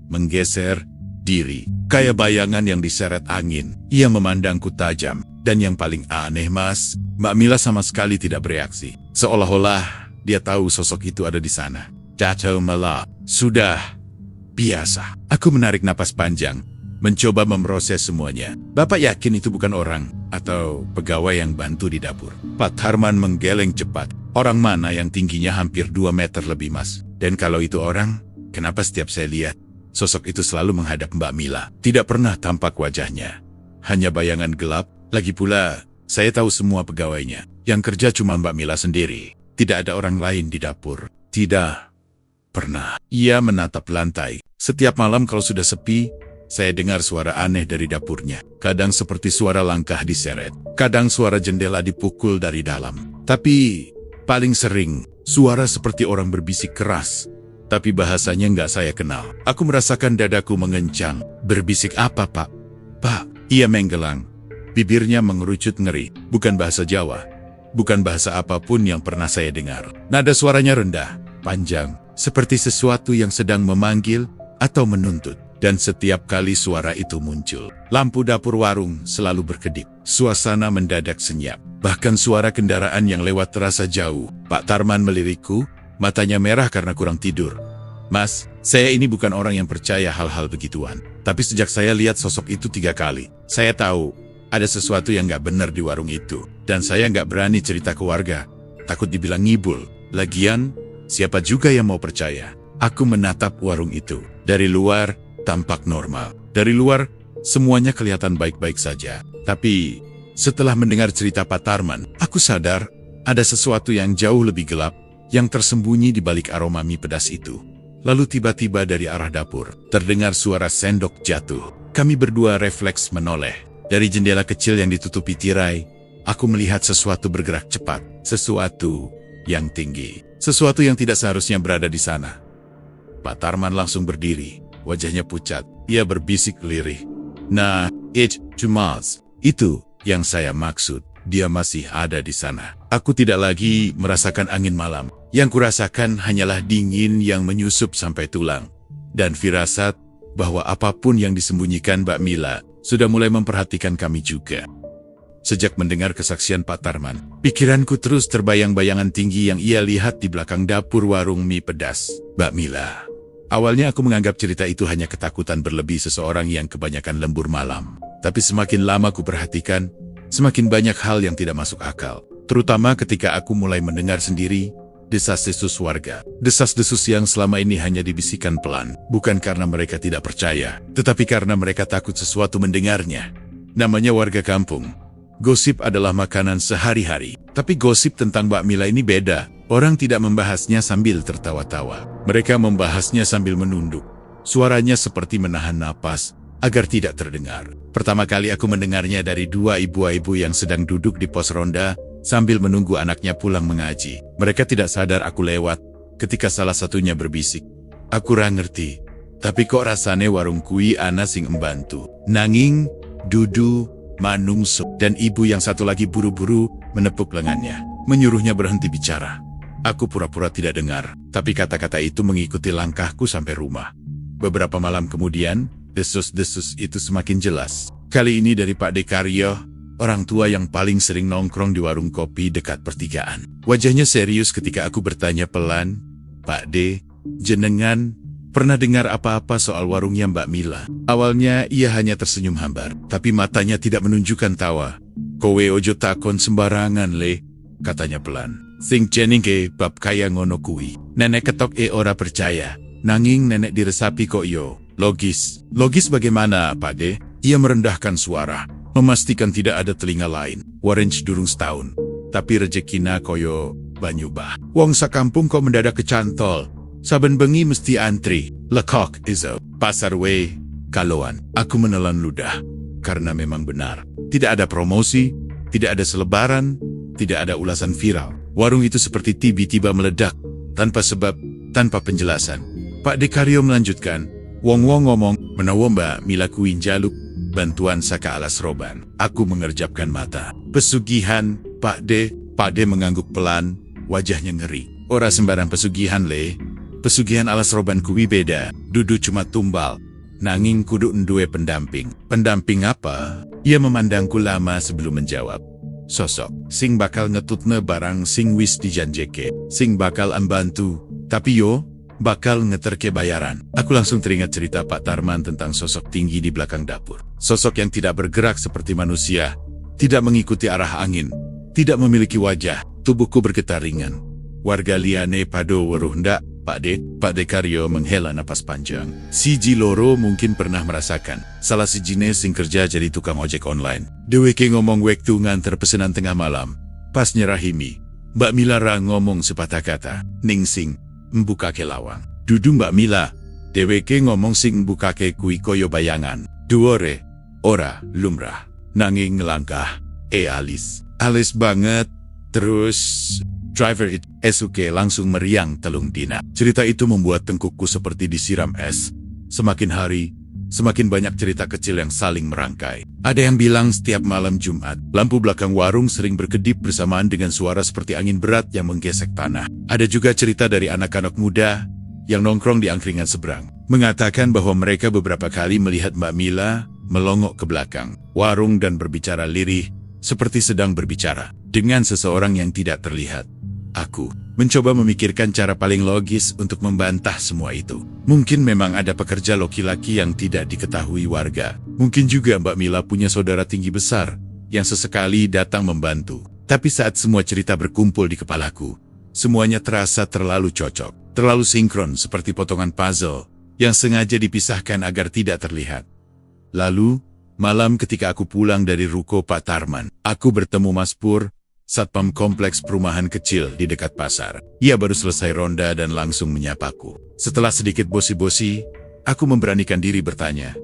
Menggeser diri. Kayak bayangan yang diseret angin. Ia memandangku tajam. Dan yang paling aneh, Mas, Mbak Mila sama sekali tidak bereaksi. Seolah-olah dia tahu sosok itu ada di sana. Dato Mala, sudah biasa. Aku menarik napas panjang, mencoba memproses semuanya. Bapak yakin itu bukan orang atau pegawai yang bantu di dapur? Pak Tarman menggeleng cepat. Orang mana yang tingginya hampir 2 meter lebih, Mas? Dan kalau itu orang, kenapa setiap saya lihat, sosok itu selalu menghadap Mbak Mila? Tidak pernah tampak wajahnya. Hanya bayangan gelap. Lagi pula, saya tahu semua pegawainya. Yang kerja cuma Mbak Mila sendiri. Tidak ada orang lain di dapur. Tidak pernah. Ia menatap lantai. Setiap malam kalau sudah sepi, saya dengar suara aneh dari dapurnya. Kadang seperti suara langkah diseret. Kadang suara jendela dipukul dari dalam. Tapi paling sering, suara seperti orang berbisik keras. Tapi bahasanya nggak saya kenal. Aku merasakan dadaku mengencang. Berbisik apa, Pak? Pak, ia menggelang. Bibirnya mengerucut ngeri. Bukan bahasa Jawa. Bukan bahasa apapun yang pernah saya dengar. Nada suaranya rendah, panjang. Seperti sesuatu yang sedang memanggil atau menuntut. Dan setiap kali suara itu muncul, lampu dapur warung selalu berkedip. Suasana mendadak senyap. Bahkan suara kendaraan yang lewat terasa jauh. Pak Tarman melirikku, matanya merah karena kurang tidur. Mas, saya ini bukan orang yang percaya hal-hal begituan. Tapi sejak saya lihat sosok itu 3 kali, saya tahu ada sesuatu yang gak benar di warung itu. Dan saya gak berani cerita ke warga. Takut dibilang ngibul. Lagian, siapa juga yang mau percaya? Aku menatap warung itu. Dari luar, tampak normal. Dari luar, semuanya kelihatan baik-baik saja. Tapi, setelah mendengar cerita Pak Tarman, aku sadar ada sesuatu yang jauh lebih gelap yang tersembunyi di balik aroma mie pedas itu. Lalu tiba-tiba dari arah dapur, terdengar suara sendok jatuh. Kami berdua refleks menoleh. Dari jendela kecil yang ditutupi tirai, aku melihat sesuatu bergerak cepat. Sesuatu yang tinggi. Sesuatu yang tidak seharusnya berada di sana. Pak Tarman langsung berdiri. Wajahnya pucat. Ia berbisik lirih. Nah, Mas, itu yang saya maksud. Dia masih ada di sana. Aku tidak lagi merasakan angin malam. Yang kurasakan hanyalah dingin yang menyusup sampai tulang. Dan firasat bahwa apapun yang disembunyikan Mbak Mila sudah mulai memperhatikan kami juga. Sejak mendengar kesaksian Pak Tarman, pikiranku terus terbayang-bayangan tinggi yang ia lihat di belakang dapur warung mie pedas. Mbak Mila. Awalnya aku menganggap cerita itu hanya ketakutan berlebih seseorang yang kebanyakan lembur malam. Tapi semakin lama ku perhatikan, semakin banyak hal yang tidak masuk akal. Terutama ketika aku mulai mendengar sendiri desas-desus warga. Desas-desus yang selama ini hanya dibisikkan pelan. Bukan karena mereka tidak percaya, tetapi karena mereka takut sesuatu mendengarnya. Namanya warga kampung. Gosip adalah makanan sehari-hari. Tapi gosip tentang Mbak Mila ini beda. Orang tidak membahasnya sambil tertawa-tawa. Mereka membahasnya sambil menunduk. Suaranya seperti menahan napas agar tidak terdengar. Pertama kali aku mendengarnya dari 2 ibu-ibu yang sedang duduk di pos ronda sambil menunggu anaknya pulang mengaji. Mereka tidak sadar aku lewat ketika salah satunya berbisik. Aku ra ngerti, tapi kok rasane warung kui ana sing embantu. Nanging, Dudu, Manungso, dan ibu yang satu lagi buru-buru menepuk lengannya, menyuruhnya berhenti bicara. Aku pura-pura tidak dengar, tapi kata-kata itu mengikuti langkahku sampai rumah. Beberapa malam kemudian, desus-desus itu semakin jelas. Kali ini dari Pak Dekaryo, orang tua yang paling sering nongkrong di warung kopi dekat pertigaan. Wajahnya serius ketika aku bertanya pelan, Pak De, jenengan pernah dengar apa-apa soal warungnya Mbak Mila? Awalnya ia hanya tersenyum hambar, tapi matanya tidak menunjukkan tawa. Kowe ojo takon sembarangan le, katanya pelan. Sing jening ke bab kaya ngono kui. Nenek ketok ora percaya. Nanging nenek diresapi kok yo. Logis. Logis bagaimana, Pak De? Ia merendahkan suara, memastikan tidak ada telinga lain. Warenj durung setahun. Tapi rejekina koyo banyubah. Wong sakampung kok mendadak kecantol. Saben bengi mesti antri. Lekok izo. Pasar we. Kaloan. Aku menelan ludah. Karena memang benar. Tidak ada promosi. Tidak ada selebaran. Tidak ada ulasan viral. Warung itu seperti tiba-tiba meledak. Tanpa sebab, tanpa penjelasan. Pak Dekaryo melanjutkan. Wong-wong ngomong, menawa Mbak Mila kuin jaluk bantuan saka alas roban. Aku mengerjapkan mata. Pesugihan, Pak De mengangguk pelan, wajahnya ngeri. Ora sembarang pesugihan le. Pesugihan alas roban kui beda. Dudu cuma tumbal. nanging kudu duwe pendamping. Pendamping apa? Ia memandangku lama sebelum menjawab. Sosok sing bakal ngetutne barang sing wis dijanjeke, sing bakal ambantu, tapi yo bakal ngeterke bayaran. Aku langsung teringat cerita Pak Tarman tentang sosok tinggi di belakang dapur. Sosok yang tidak bergerak seperti manusia, tidak mengikuti arah angin, tidak memiliki wajah. Tubuhku bergetar ringan. Warga liane pado weruh ndak, Pak Dekaryo menghela napas panjang. Siji loro mungkin pernah merasakan. Salah sijine sing kerja jadi tukang ojek online. Dheweke ngomong wektu nganter pesenan tengah malam. Pas nyerahimi, Mbak Mila ra ngomong sepatah kata. Ningsing mbukake lawang. Dudu Mbak Mila, dheweke ngomong sing mbukake kuwi koyo bayangan. Duore, ora lumrah. Nanging ngelangkah, alis banget. Terus driver it esuke langsung meriang telung dina. Cerita itu membuat tengkukku seperti disiram es. Semakin hari, semakin banyak cerita kecil yang saling merangkai. Ada yang bilang setiap malam Jumat, lampu belakang warung sering berkedip bersamaan dengan suara seperti angin berat yang menggesek tanah. Ada juga cerita dari anak-anak muda yang nongkrong di angkringan seberang, mengatakan bahwa mereka beberapa kali melihat Mbak Mila melongok ke belakang warung dan berbicara lirih, seperti sedang berbicara dengan seseorang yang tidak terlihat. Aku mencoba memikirkan cara paling logis untuk membantah semua itu. Mungkin memang ada pekerja laki-laki yang tidak diketahui warga. Mungkin juga Mbak Mila punya saudara tinggi besar yang sesekali datang membantu. Tapi saat semua cerita berkumpul di kepalaku, semuanya terasa terlalu cocok, terlalu sinkron seperti potongan puzzle yang sengaja dipisahkan agar tidak terlihat. Lalu, malam ketika aku pulang dari ruko Pak Tarman, aku bertemu Mas Pur, satpam kompleks perumahan kecil di dekat pasar. Ia baru selesai ronda dan langsung menyapaku. Setelah sedikit bosi-bosi, aku memberanikan diri bertanya,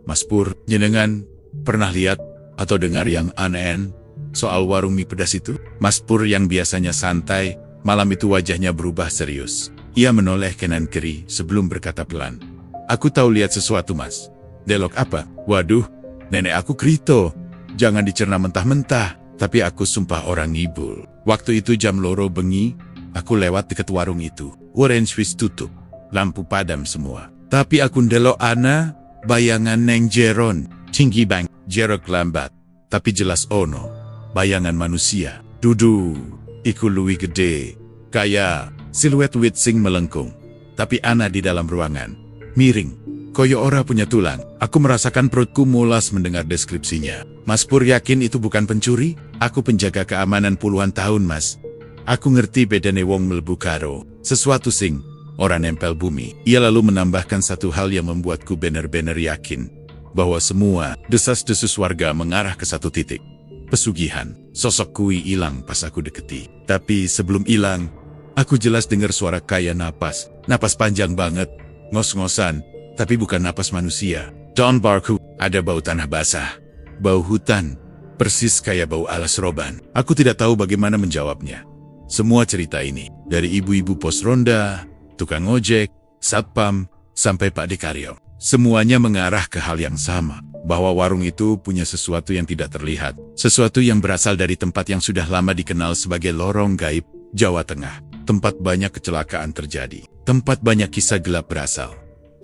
Mas Pur, jenengan pernah lihat atau dengar yang aneh soal warung mie pedas itu? Mas Pur yang biasanya santai, malam itu wajahnya berubah serius. Ia menoleh kanan kiri sebelum berkata pelan, aku tahu lihat sesuatu Mas. Delok apa? Waduh, nenek aku krito. Jangan dicerna mentah-mentah. Tapi aku sumpah orang ngibul. Waktu itu jam loro bengi, aku lewat dekat warung itu. Orange wis tutup. Lampu padam semua. Tapi aku ndelok ana, bayangan neng jeron. Tinggi bang, jerok lambat. Tapi jelas ono. Bayangan manusia. Dudu, iku luwih gede. Kayak siluet wit sing melengkung. Tapi ana di dalam ruangan. Miring. Koyo ora punya tulang. Aku merasakan perutku mulas mendengar deskripsinya. Mas Pur yakin itu bukan pencuri? Aku penjaga keamanan puluhan tahun Mas. Aku ngerti bedane wong mlebu karo sesuatu sing ora nempel bumi. Ia lalu menambahkan satu hal yang membuatku bener-bener yakin bahwa semua desas-desus warga mengarah ke satu titik. Pesugihan. Sosok kui hilang pas aku deketi. Tapi sebelum hilang, aku jelas dengar suara kayak napas. Napas panjang banget. Ngos-ngosan. Tapi bukan napas manusia. Don barku, ada bau tanah basah. Bau hutan. Persis kayak bau alas roban. Aku tidak tahu bagaimana menjawabnya. Semua cerita ini, dari ibu-ibu pos ronda, tukang ojek, satpam, sampai Pak Dekaryo. Semuanya mengarah ke hal yang sama. Bahwa warung itu punya sesuatu yang tidak terlihat. Sesuatu yang berasal dari tempat yang sudah lama dikenal sebagai lorong gaib, Jawa Tengah. Tempat banyak kecelakaan terjadi. Tempat banyak kisah gelap berasal.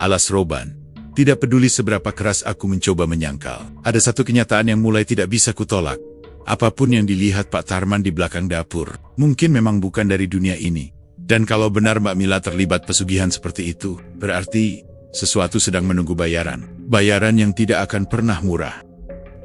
Alas roban. Tidak peduli seberapa keras aku mencoba menyangkal. Ada satu kenyataan yang mulai tidak bisa kutolak. Apapun yang dilihat Pak Tarman di belakang dapur, mungkin memang bukan dari dunia ini. Dan kalau benar Mbak Mila terlibat pesugihan seperti itu, berarti sesuatu sedang menunggu bayaran. Bayaran yang tidak akan pernah murah.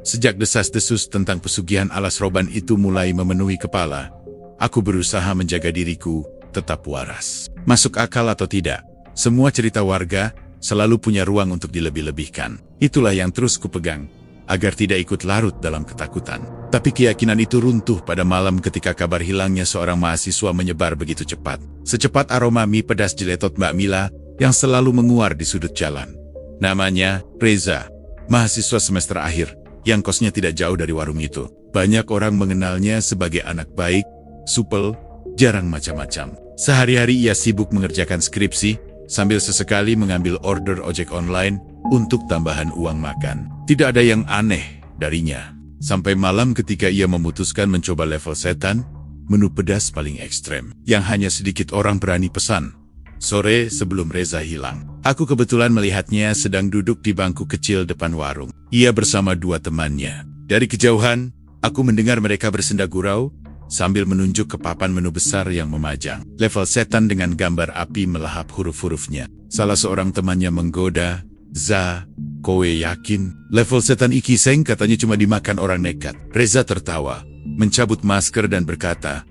Sejak desas-desus tentang pesugihan alas roban itu mulai memenuhi kepala, aku berusaha menjaga diriku tetap waras. Masuk akal atau tidak, semua cerita warga selalu punya ruang untuk dilebih-lebihkan. Itulah yang terus kupegang, agar tidak ikut larut dalam ketakutan. Tapi keyakinan itu runtuh pada malam ketika kabar hilangnya seorang mahasiswa menyebar begitu cepat. Secepat aroma mie pedas jeletot Mbak Mila yang selalu menguar di sudut jalan. Namanya Reza, mahasiswa semester akhir, yang kosnya tidak jauh dari warung itu. Banyak orang mengenalnya sebagai anak baik, supel, jarang macam-macam. Sehari-hari ia sibuk mengerjakan skripsi, sambil sesekali mengambil order ojek online untuk tambahan uang makan. Tidak ada yang aneh darinya. Sampai malam ketika ia memutuskan mencoba level setan, menu pedas paling ekstrem, yang hanya sedikit orang berani pesan. Sore sebelum Reza hilang, Aku kebetulan melihatnya sedang duduk di bangku kecil depan warung. Ia bersama dua temannya. Dari kejauhan, aku mendengar mereka bersenda gurau sambil menunjuk ke papan menu besar yang memajang level setan dengan gambar api melahap huruf-hurufnya. Salah seorang temannya menggoda, "Za, kowe yakin? Level setan iki seng katanya cuma dimakan orang nekat." Reza tertawa, mencabut masker dan berkata,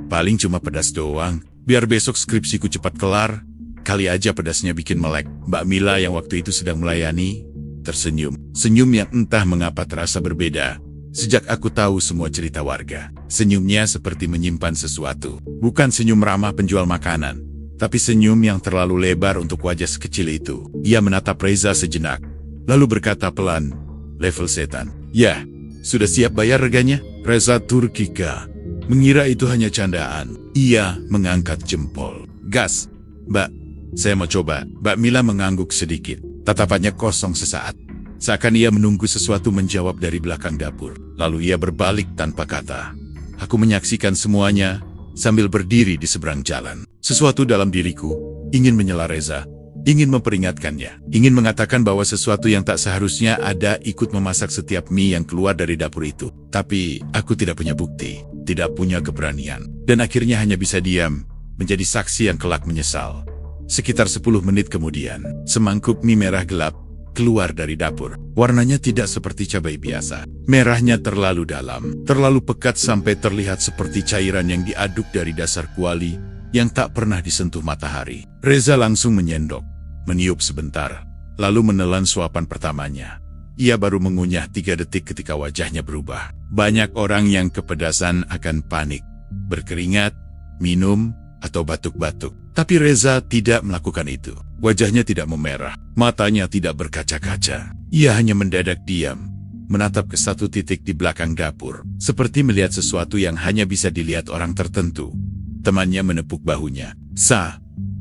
paling cuma pedas doang. Biar besok skripsiku cepat kelar. Kali aja pedasnya bikin melek." Mbak Mila yang waktu itu sedang melayani, tersenyum. Senyum yang entah mengapa terasa berbeda. Sejak aku tahu semua cerita warga. Senyumnya seperti menyimpan sesuatu. Bukan senyum ramah penjual makanan, tapi senyum yang terlalu lebar untuk wajah sekecil itu. Ia menatap Reza sejenak, lalu berkata pelan, "Level setan. Ya, sudah siap bayar reganya?" Reza Turkika mengira itu hanya candaan. Ia mengangkat jempol. "Gas, Mbak. Saya mau coba." Mbak Mila mengangguk sedikit. Tatapannya kosong sesaat. Seakan ia menunggu sesuatu menjawab dari belakang dapur. Lalu ia berbalik tanpa kata. Aku menyaksikan semuanya sambil berdiri di seberang jalan. Sesuatu dalam diriku ingin menyela Reza, ingin memperingatkannya, ingin mengatakan bahwa sesuatu yang tak seharusnya ada ikut memasak setiap mie yang keluar dari dapur itu. Tapi aku tidak punya bukti, tidak punya keberanian. Dan akhirnya hanya bisa diam, menjadi saksi yang kelak menyesal. Sekitar 10 menit kemudian, semangkuk mie merah gelap keluar dari dapur. Warnanya tidak seperti cabai biasa. Merahnya terlalu dalam, terlalu pekat sampai terlihat seperti cairan yang diaduk dari dasar kuali yang tak pernah disentuh matahari. Reza langsung menyendok, meniup sebentar, lalu menelan suapan pertamanya. Ia baru mengunyah 3 detik ketika wajahnya berubah. Banyak orang yang kepedasan akan panik, berkeringat, minum, atau batuk-batuk. Tapi Reza tidak melakukan itu. Wajahnya tidak memerah, matanya tidak berkaca-kaca. Ia hanya mendadak diam, menatap ke satu titik di belakang dapur, seperti melihat sesuatu yang hanya bisa dilihat orang tertentu. Temannya menepuk bahunya.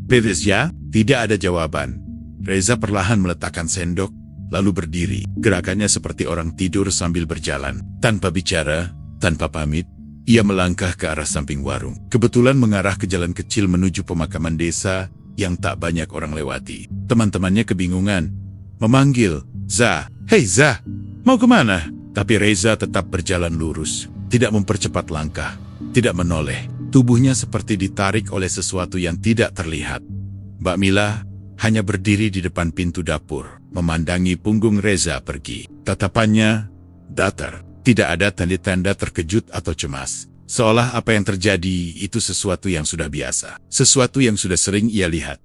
Beres ya?" Tidak ada jawaban. Reza perlahan meletakkan sendok, lalu berdiri. Gerakannya seperti orang tidur sambil berjalan. Tanpa bicara, tanpa pamit, ia melangkah ke arah samping warung. Kebetulan mengarah ke jalan kecil menuju pemakaman desa yang tak banyak orang lewati. Teman-temannya kebingungan, memanggil, "Za, hei Za, mau kemana?" Tapi Reza tetap berjalan lurus, tidak mempercepat langkah, tidak menoleh. Tubuhnya seperti ditarik oleh sesuatu yang tidak terlihat. Mbak Mila hanya berdiri di depan pintu dapur, memandangi punggung Reza pergi. Tatapannya datar. Tidak ada tanda-tanda terkejut atau cemas. Seolah apa yang terjadi itu sesuatu yang sudah biasa. Sesuatu yang sudah sering ia lihat.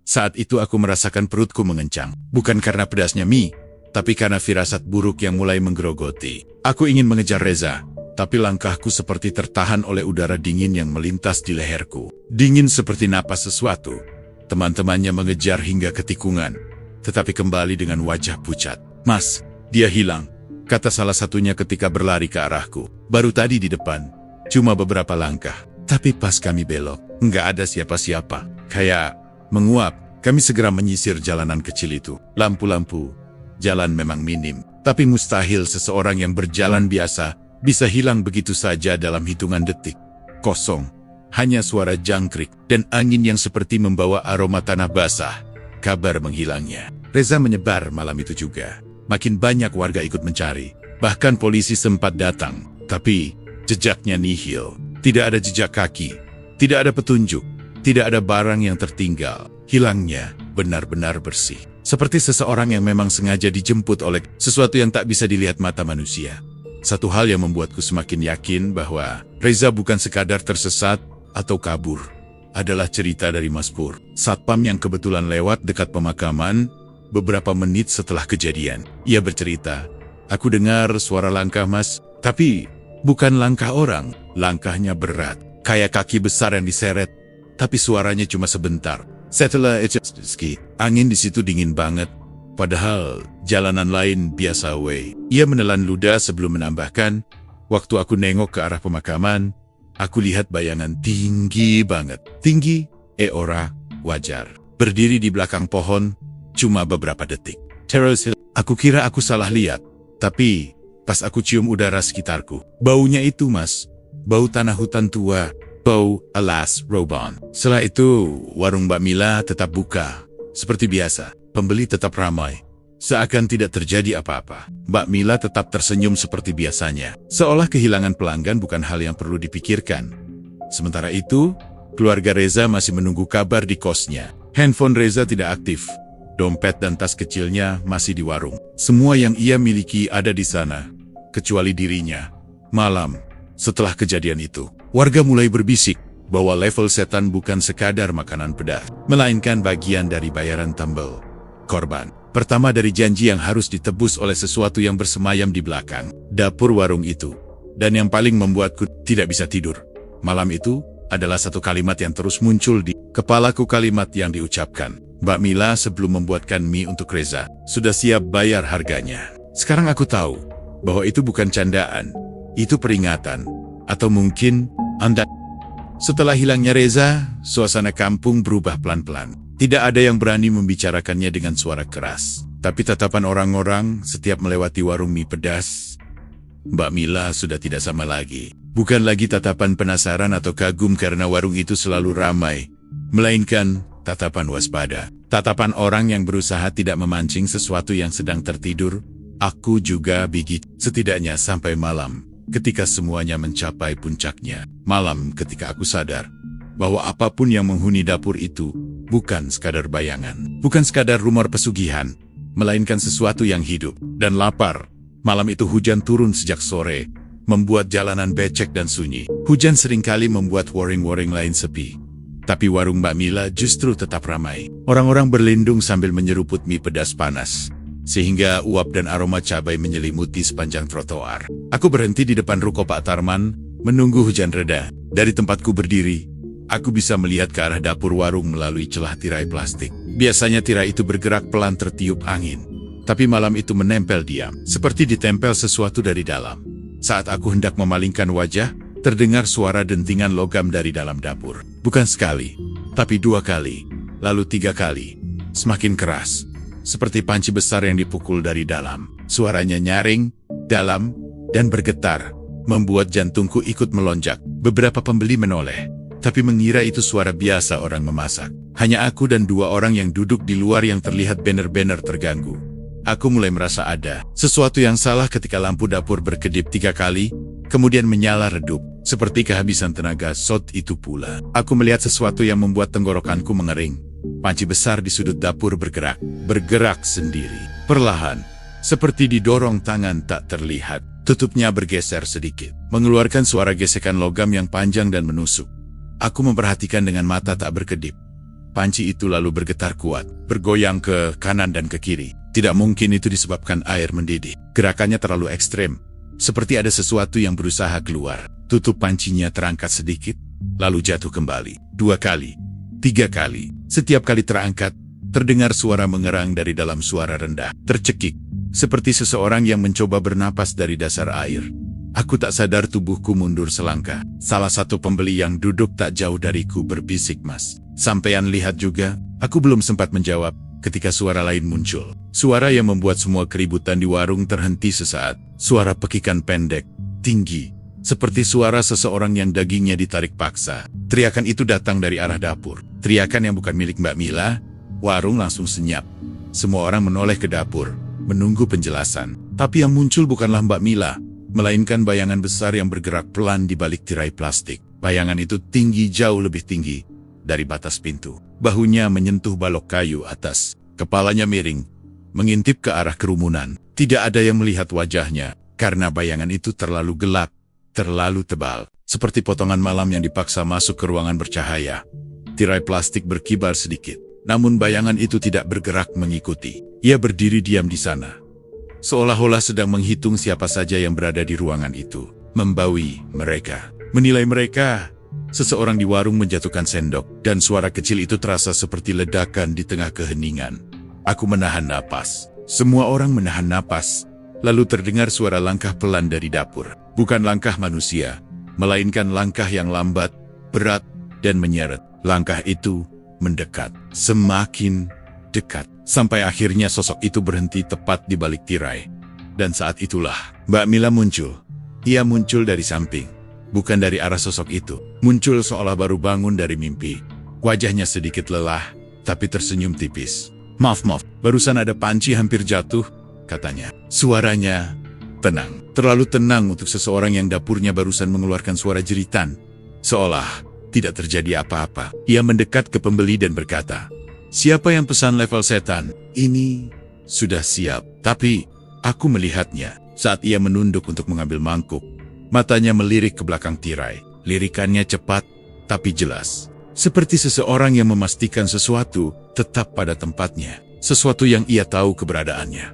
Saat itu aku merasakan perutku mengencang. Bukan karena pedasnya mie, tapi karena firasat buruk yang mulai menggerogoti. Aku ingin mengejar Reza, tapi langkahku seperti tertahan oleh udara dingin yang melintas di leherku. Dingin seperti napas sesuatu. Teman-temannya mengejar hingga ke tikungan, tetapi kembali dengan wajah pucat. "Mas, dia hilang," kata salah satunya ketika berlari ke arahku. "Baru tadi di depan, cuma beberapa langkah. Tapi pas kami belok, nggak ada siapa-siapa. Kayak menguap." Kami segera menyisir jalanan kecil itu. Lampu-lampu, jalan memang minim. Tapi mustahil seseorang yang berjalan biasa bisa hilang begitu saja dalam hitungan detik. Kosong, hanya suara jangkrik dan angin yang seperti membawa aroma tanah basah. Kabar menghilangnya. Reza menyebar malam itu juga. Makin banyak warga ikut mencari. Bahkan polisi sempat datang. Tapi jejaknya nihil. Tidak ada jejak kaki. Tidak ada petunjuk. Tidak ada barang yang tertinggal. Hilangnya benar-benar bersih. Seperti seseorang yang memang sengaja dijemput oleh sesuatu yang tak bisa dilihat mata manusia. Satu hal yang membuatku semakin yakin bahwa Reza bukan sekadar tersesat atau kabur. Adalah cerita dari Mas Pur, satpam yang kebetulan lewat dekat pemakaman beberapa menit setelah kejadian. Ia bercerita, "Aku dengar suara langkah Mas, tapi bukan langkah orang. Langkahnya berat, kayak kaki besar yang diseret, tapi suaranya cuma sebentar. Setelah itu, angin di situ dingin banget. Padahal jalanan lain biasa way." Ia menelan ludah sebelum menambahkan, "Waktu aku nengok ke arah pemakaman, aku lihat bayangan tinggi banget. Tinggi, ora, wajar. Berdiri di belakang pohon, cuma beberapa detik. Terus, aku kira aku salah lihat. Tapi, pas aku cium udara sekitarku, baunya itu Mas. Bau tanah hutan tua. Bau alas robon." Setelah itu, warung Mbak Mila tetap buka. Seperti biasa, pembeli tetap ramai. Seakan tidak terjadi apa-apa. Mbak Mila tetap tersenyum seperti biasanya. Seolah kehilangan pelanggan bukan hal yang perlu dipikirkan. Sementara itu, keluarga Reza masih menunggu kabar di kosnya. Handphone Reza tidak aktif. Dompet dan tas kecilnya masih di warung. Semua yang ia miliki ada di sana, kecuali dirinya. Malam, setelah kejadian itu, warga mulai berbisik bahwa level setan bukan sekadar makanan pedas, melainkan bagian dari bayaran tambal korban. Pertama dari janji yang harus ditebus oleh sesuatu yang bersemayam di belakang dapur warung itu. Dan yang paling membuatku tidak bisa tidur malam itu adalah satu kalimat yang terus muncul di kepalaku, kalimat yang diucapkan Mbak Mila sebelum membuatkan mie untuk Reza. Sudah siap bayar harganya. Sekarang aku tahu bahwa itu bukan candaan. Itu peringatan. Atau mungkin Anda. Setelah hilangnya Reza, suasana kampung berubah pelan-pelan. Tidak ada yang berani membicarakannya dengan suara keras. Tapi tatapan orang-orang setiap melewati warung mie pedas, Mbak Mila sudah tidak sama lagi. Bukan lagi tatapan penasaran atau kagum karena warung itu selalu ramai, melainkan tatapan waspada. Tatapan orang yang berusaha tidak memancing sesuatu yang sedang tertidur. Aku juga bigit, setidaknya sampai malam, ketika semuanya mencapai puncaknya. Malam ketika aku sadar bahwa apapun yang menghuni dapur itu bukan sekadar bayangan, bukan sekadar rumor pesugihan, melainkan sesuatu yang hidup dan lapar. Malam itu hujan turun sejak sore, membuat jalanan becek dan sunyi. Hujan seringkali membuat warung-warung lain sepi. Tapi warung Mbak Mila justru tetap ramai. Orang-orang berlindung sambil menyeruput mie pedas panas, sehingga uap dan aroma cabai menyelimuti sepanjang trotoar. Aku berhenti di depan ruko Pak Tarman, menunggu hujan reda. Dari tempatku berdiri, aku bisa melihat ke arah dapur warung melalui celah tirai plastik. Biasanya tirai itu bergerak pelan tertiup angin. Tapi malam itu menempel diam, seperti ditempel sesuatu dari dalam. Saat aku hendak memalingkan wajah, terdengar suara dentingan logam dari dalam dapur. Bukan sekali, tapi 2 kali, lalu 3 kali. Semakin keras, seperti panci besar yang dipukul dari dalam. Suaranya nyaring, dalam, dan bergetar, membuat jantungku ikut melonjak. Beberapa pembeli menoleh, tapi mengira itu suara biasa orang memasak. Hanya aku dan 2 orang yang duduk di luar yang terlihat benar-benar terganggu. Aku mulai merasa ada sesuatu yang salah ketika lampu dapur berkedip 3 kali, kemudian menyala redup, seperti kehabisan tenaga. Saat itu pula, aku melihat sesuatu yang membuat tenggorokanku mengering. Panci besar di sudut dapur bergerak sendiri. Perlahan, seperti didorong tangan tak terlihat. Tutupnya bergeser sedikit, mengeluarkan suara gesekan logam yang panjang dan menusuk. Aku memperhatikan dengan mata tak berkedip. Panci itu lalu bergetar kuat, bergoyang ke kanan dan ke kiri. Tidak mungkin itu disebabkan air mendidih. Gerakannya terlalu ekstrem, seperti ada sesuatu yang berusaha keluar. Tutup pancinya terangkat sedikit, lalu jatuh kembali. 2 kali, 3 kali. Setiap kali terangkat, terdengar suara mengerang dari dalam suara rendah, tercekik, seperti seseorang yang mencoba bernapas dari dasar air. Aku tak sadar tubuhku mundur selangkah. Salah satu pembeli yang duduk tak jauh dariku berbisik, "Mas, sampean lihat juga?" Aku belum sempat menjawab ketika suara lain muncul. Suara yang membuat semua keributan di warung terhenti sesaat. Suara pekikan pendek, tinggi, seperti suara seseorang yang dagingnya ditarik paksa. Teriakan itu datang dari arah dapur. Teriakan yang bukan milik Mbak Mila. Warung langsung senyap. Semua orang menoleh ke dapur, menunggu penjelasan. Tapi yang muncul bukanlah Mbak Mila, melainkan bayangan besar yang bergerak pelan di balik tirai plastik. Bayangan itu tinggi, jauh lebih tinggi dari batas pintu. Bahunya menyentuh balok kayu atas. Kepalanya miring, mengintip ke arah kerumunan. Tidak ada yang melihat wajahnya, karena bayangan itu terlalu gelap, terlalu tebal. Seperti potongan malam yang dipaksa masuk ke ruangan bercahaya. Tirai plastik berkibar sedikit, namun bayangan itu tidak bergerak mengikuti. Ia berdiri diam di sana, seolah-olah sedang menghitung siapa saja yang berada di ruangan itu. Membawi mereka, menilai mereka. Seseorang di warung menjatuhkan sendok, dan suara kecil itu terasa seperti ledakan di tengah keheningan. Aku menahan napas. Semua orang menahan napas. Lalu terdengar suara langkah pelan dari dapur. Bukan langkah manusia, melainkan langkah yang lambat, berat, dan menyeret. Langkah itu mendekat, semakin dekat, sampai akhirnya sosok itu berhenti tepat di balik tirai. Dan saat itulah Mbak Mila muncul. Ia muncul dari samping, bukan dari arah sosok itu. Muncul seolah baru bangun dari mimpi. Wajahnya sedikit lelah, tapi tersenyum tipis. Maaf, barusan ada panci hampir jatuh, katanya. Suaranya tenang, terlalu tenang untuk seseorang yang dapurnya barusan mengeluarkan suara jeritan. Seolah tidak terjadi apa-apa. Ia mendekat ke pembeli dan berkata, "Siapa yang pesan level setan? Ini sudah siap." Tapi aku melihatnya saat ia menunduk untuk mengambil mangkuk. Matanya melirik ke belakang tirai. Lirikannya cepat tapi jelas. Seperti seseorang yang memastikan sesuatu tetap pada tempatnya. Sesuatu yang ia tahu keberadaannya.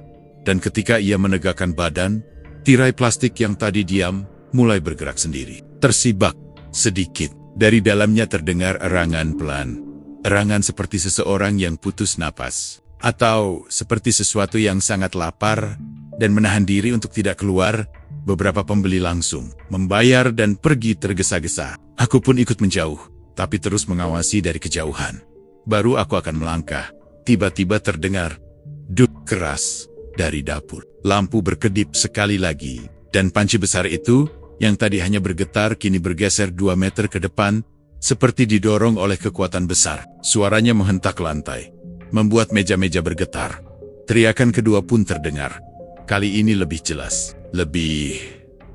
Dan ketika ia menegakkan badan, tirai plastik yang tadi diam mulai bergerak sendiri. Tersibak sedikit. Dari dalamnya terdengar erangan pelan. Erangan seperti seseorang yang putus napas. Atau seperti sesuatu yang sangat lapar dan menahan diri untuk tidak keluar. Beberapa pembeli langsung membayar dan pergi tergesa-gesa. Aku pun ikut menjauh, tapi terus mengawasi dari kejauhan. Baru aku akan melangkah. Tiba-tiba terdengar duk keras dari dapur. Lampu berkedip sekali lagi, dan panci besar itu yang tadi hanya bergetar kini bergeser 2 meter ke depan, seperti didorong oleh kekuatan besar. Suaranya menghentak lantai, membuat meja-meja bergetar. Teriakan kedua pun terdengar. Kali ini lebih jelas, lebih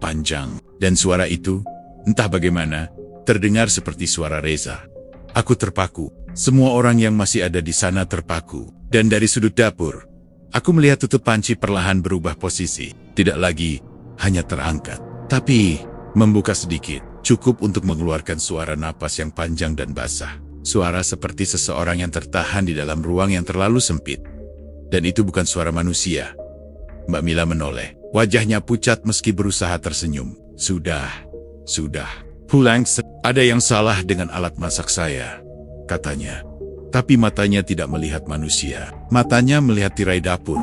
panjang. Dan suara itu, entah bagaimana, terdengar seperti suara Reza. Aku terpaku. Semua orang yang masih ada di sana terpaku. Dan dari sudut dapur, aku melihat tutup panci perlahan berubah posisi. Tidak lagi hanya terangkat, tapi membuka sedikit, cukup untuk mengeluarkan suara napas yang panjang dan basah. Suara seperti seseorang yang tertahan di dalam ruang yang terlalu sempit. Dan itu bukan suara manusia. Mbak Mila menoleh. Wajahnya pucat meski berusaha tersenyum. Sudah. Pulang. Ada yang salah dengan alat masak saya, katanya. Tapi matanya tidak melihat manusia. Matanya melihat tirai dapur.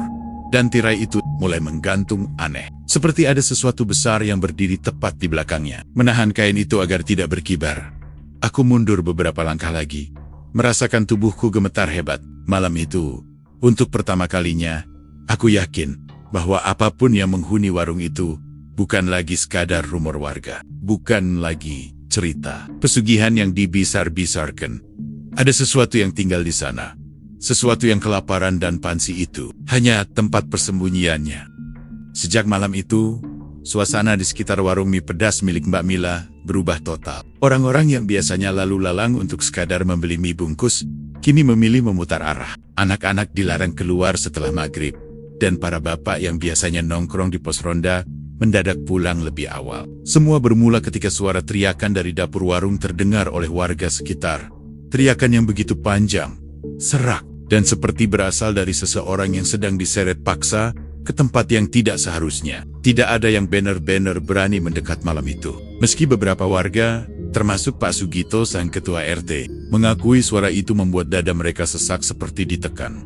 Dan tirai itu mulai menggantung aneh. Seperti ada sesuatu besar yang berdiri tepat di belakangnya. Menahan kain itu agar tidak berkibar. Aku mundur beberapa langkah lagi. Merasakan tubuhku gemetar hebat. Malam itu, untuk pertama kalinya, aku yakin bahwa apapun yang menghuni warung itu bukan lagi sekadar rumor warga. Bukan lagi cerita pesugihan yang dibesar-besarkan. Ada sesuatu yang tinggal di sana. Sesuatu yang kelaparan dan panci itu hanya tempat persembunyiannya. Sejak malam itu, suasana di sekitar warung mie pedas milik Mbak Mila berubah total. Orang-orang yang biasanya lalu lalang untuk sekadar membeli mie bungkus, kini memilih memutar arah. Anak-anak dilarang keluar setelah maghrib. Dan para bapak yang biasanya nongkrong di pos ronda, mendadak pulang lebih awal. Semua bermula ketika suara teriakan dari dapur warung terdengar oleh warga sekitar. Teriakan yang begitu panjang, serak, dan seperti berasal dari seseorang yang sedang diseret paksa ke tempat yang tidak seharusnya. Tidak ada yang benar-benar berani mendekat malam itu. Meski beberapa warga, termasuk Pak Sugito sang ketua RT, mengakui suara itu membuat dada mereka sesak seperti ditekan.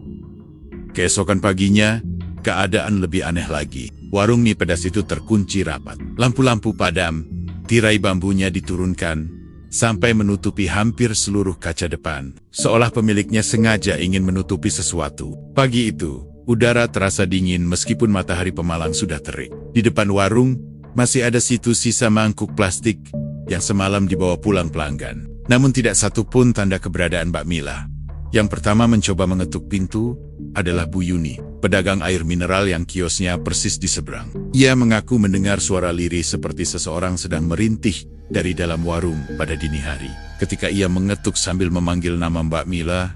Keesokan paginya, keadaan lebih aneh lagi. Warung mie pedas itu terkunci rapat. Lampu-lampu padam, tirai bambunya diturunkan, sampai menutupi hampir seluruh kaca depan. Seolah pemiliknya sengaja ingin menutupi sesuatu. Pagi itu, udara terasa dingin meskipun matahari pemalang sudah terik. Di depan warung, masih ada sisa mangkuk plastik yang semalam dibawa pulang pelanggan. Namun tidak satu pun tanda keberadaan Mbak Mila. Yang pertama mencoba mengetuk pintu adalah Bu Yuni, pedagang air mineral yang kiosnya persis di seberang. Ia mengaku mendengar suara lirih seperti seseorang sedang merintih dari dalam warung pada dini hari. Ketika ia mengetuk sambil memanggil nama Mbak Mila,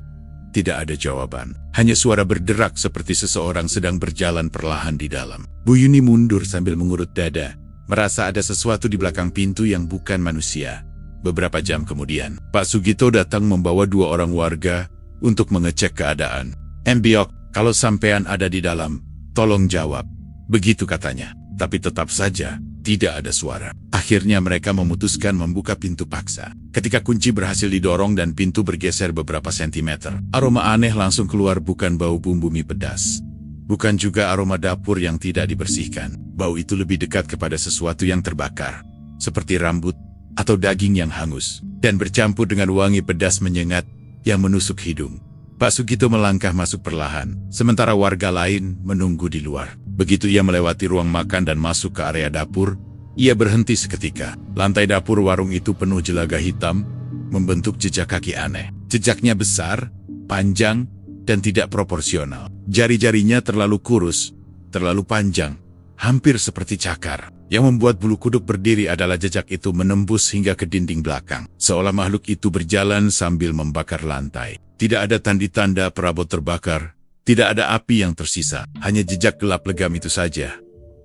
tidak ada jawaban. Hanya suara berderak seperti seseorang sedang berjalan perlahan di dalam. Bu Yuni mundur sambil mengurut dada, merasa ada sesuatu di belakang pintu yang bukan manusia. Beberapa jam kemudian, Pak Sugito datang membawa 2 orang warga untuk mengecek keadaan. "Mbiok, kalau sampean ada di dalam, tolong jawab." Begitu katanya. Tapi tetap saja, tidak ada suara. Akhirnya mereka memutuskan membuka pintu paksa. Ketika kunci berhasil didorong dan pintu bergeser beberapa sentimeter, aroma aneh langsung keluar, bukan bau bumbu mie pedas. Bukan juga aroma dapur yang tidak dibersihkan. Bau itu lebih dekat kepada sesuatu yang terbakar. Seperti rambut atau daging yang hangus. Dan bercampur dengan wangi pedas menyengat yang menusuk hidung. Pak Sugito melangkah masuk perlahan, sementara warga lain menunggu di luar. Begitu ia melewati ruang makan dan masuk ke area dapur, ia berhenti seketika. Lantai dapur warung itu penuh jelaga hitam, membentuk jejak kaki aneh. Jejaknya besar, panjang dan tidak proporsional. Jari-jarinya terlalu kurus, terlalu panjang, hampir seperti cakar. Yang membuat bulu kuduk berdiri adalah jejak itu menembus hingga ke dinding belakang. Seolah makhluk itu berjalan sambil membakar lantai. Tidak ada tanda-tanda perabot terbakar, tidak ada api yang tersisa, hanya jejak gelap legam itu saja.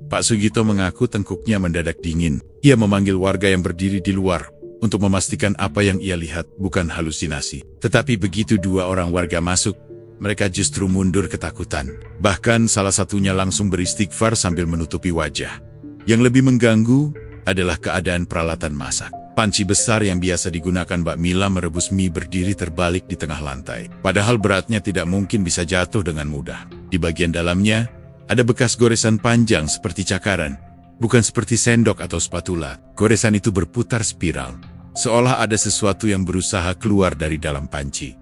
Pak Sugito mengaku tengkuknya mendadak dingin. Ia memanggil warga yang berdiri di luar untuk memastikan apa yang ia lihat bukan halusinasi. Tetapi begitu dua orang warga masuk, mereka justru mundur ketakutan. Bahkan salah satunya langsung beristighfar sambil menutupi wajah. Yang lebih mengganggu adalah keadaan peralatan masak. Panci besar yang biasa digunakan Mbak Mila merebus mie berdiri terbalik di tengah lantai. Padahal beratnya tidak mungkin bisa jatuh dengan mudah. Di bagian dalamnya, ada bekas goresan panjang seperti cakaran. Bukan seperti sendok atau spatula. Goresan itu berputar spiral. Seolah ada sesuatu yang berusaha keluar dari dalam panci.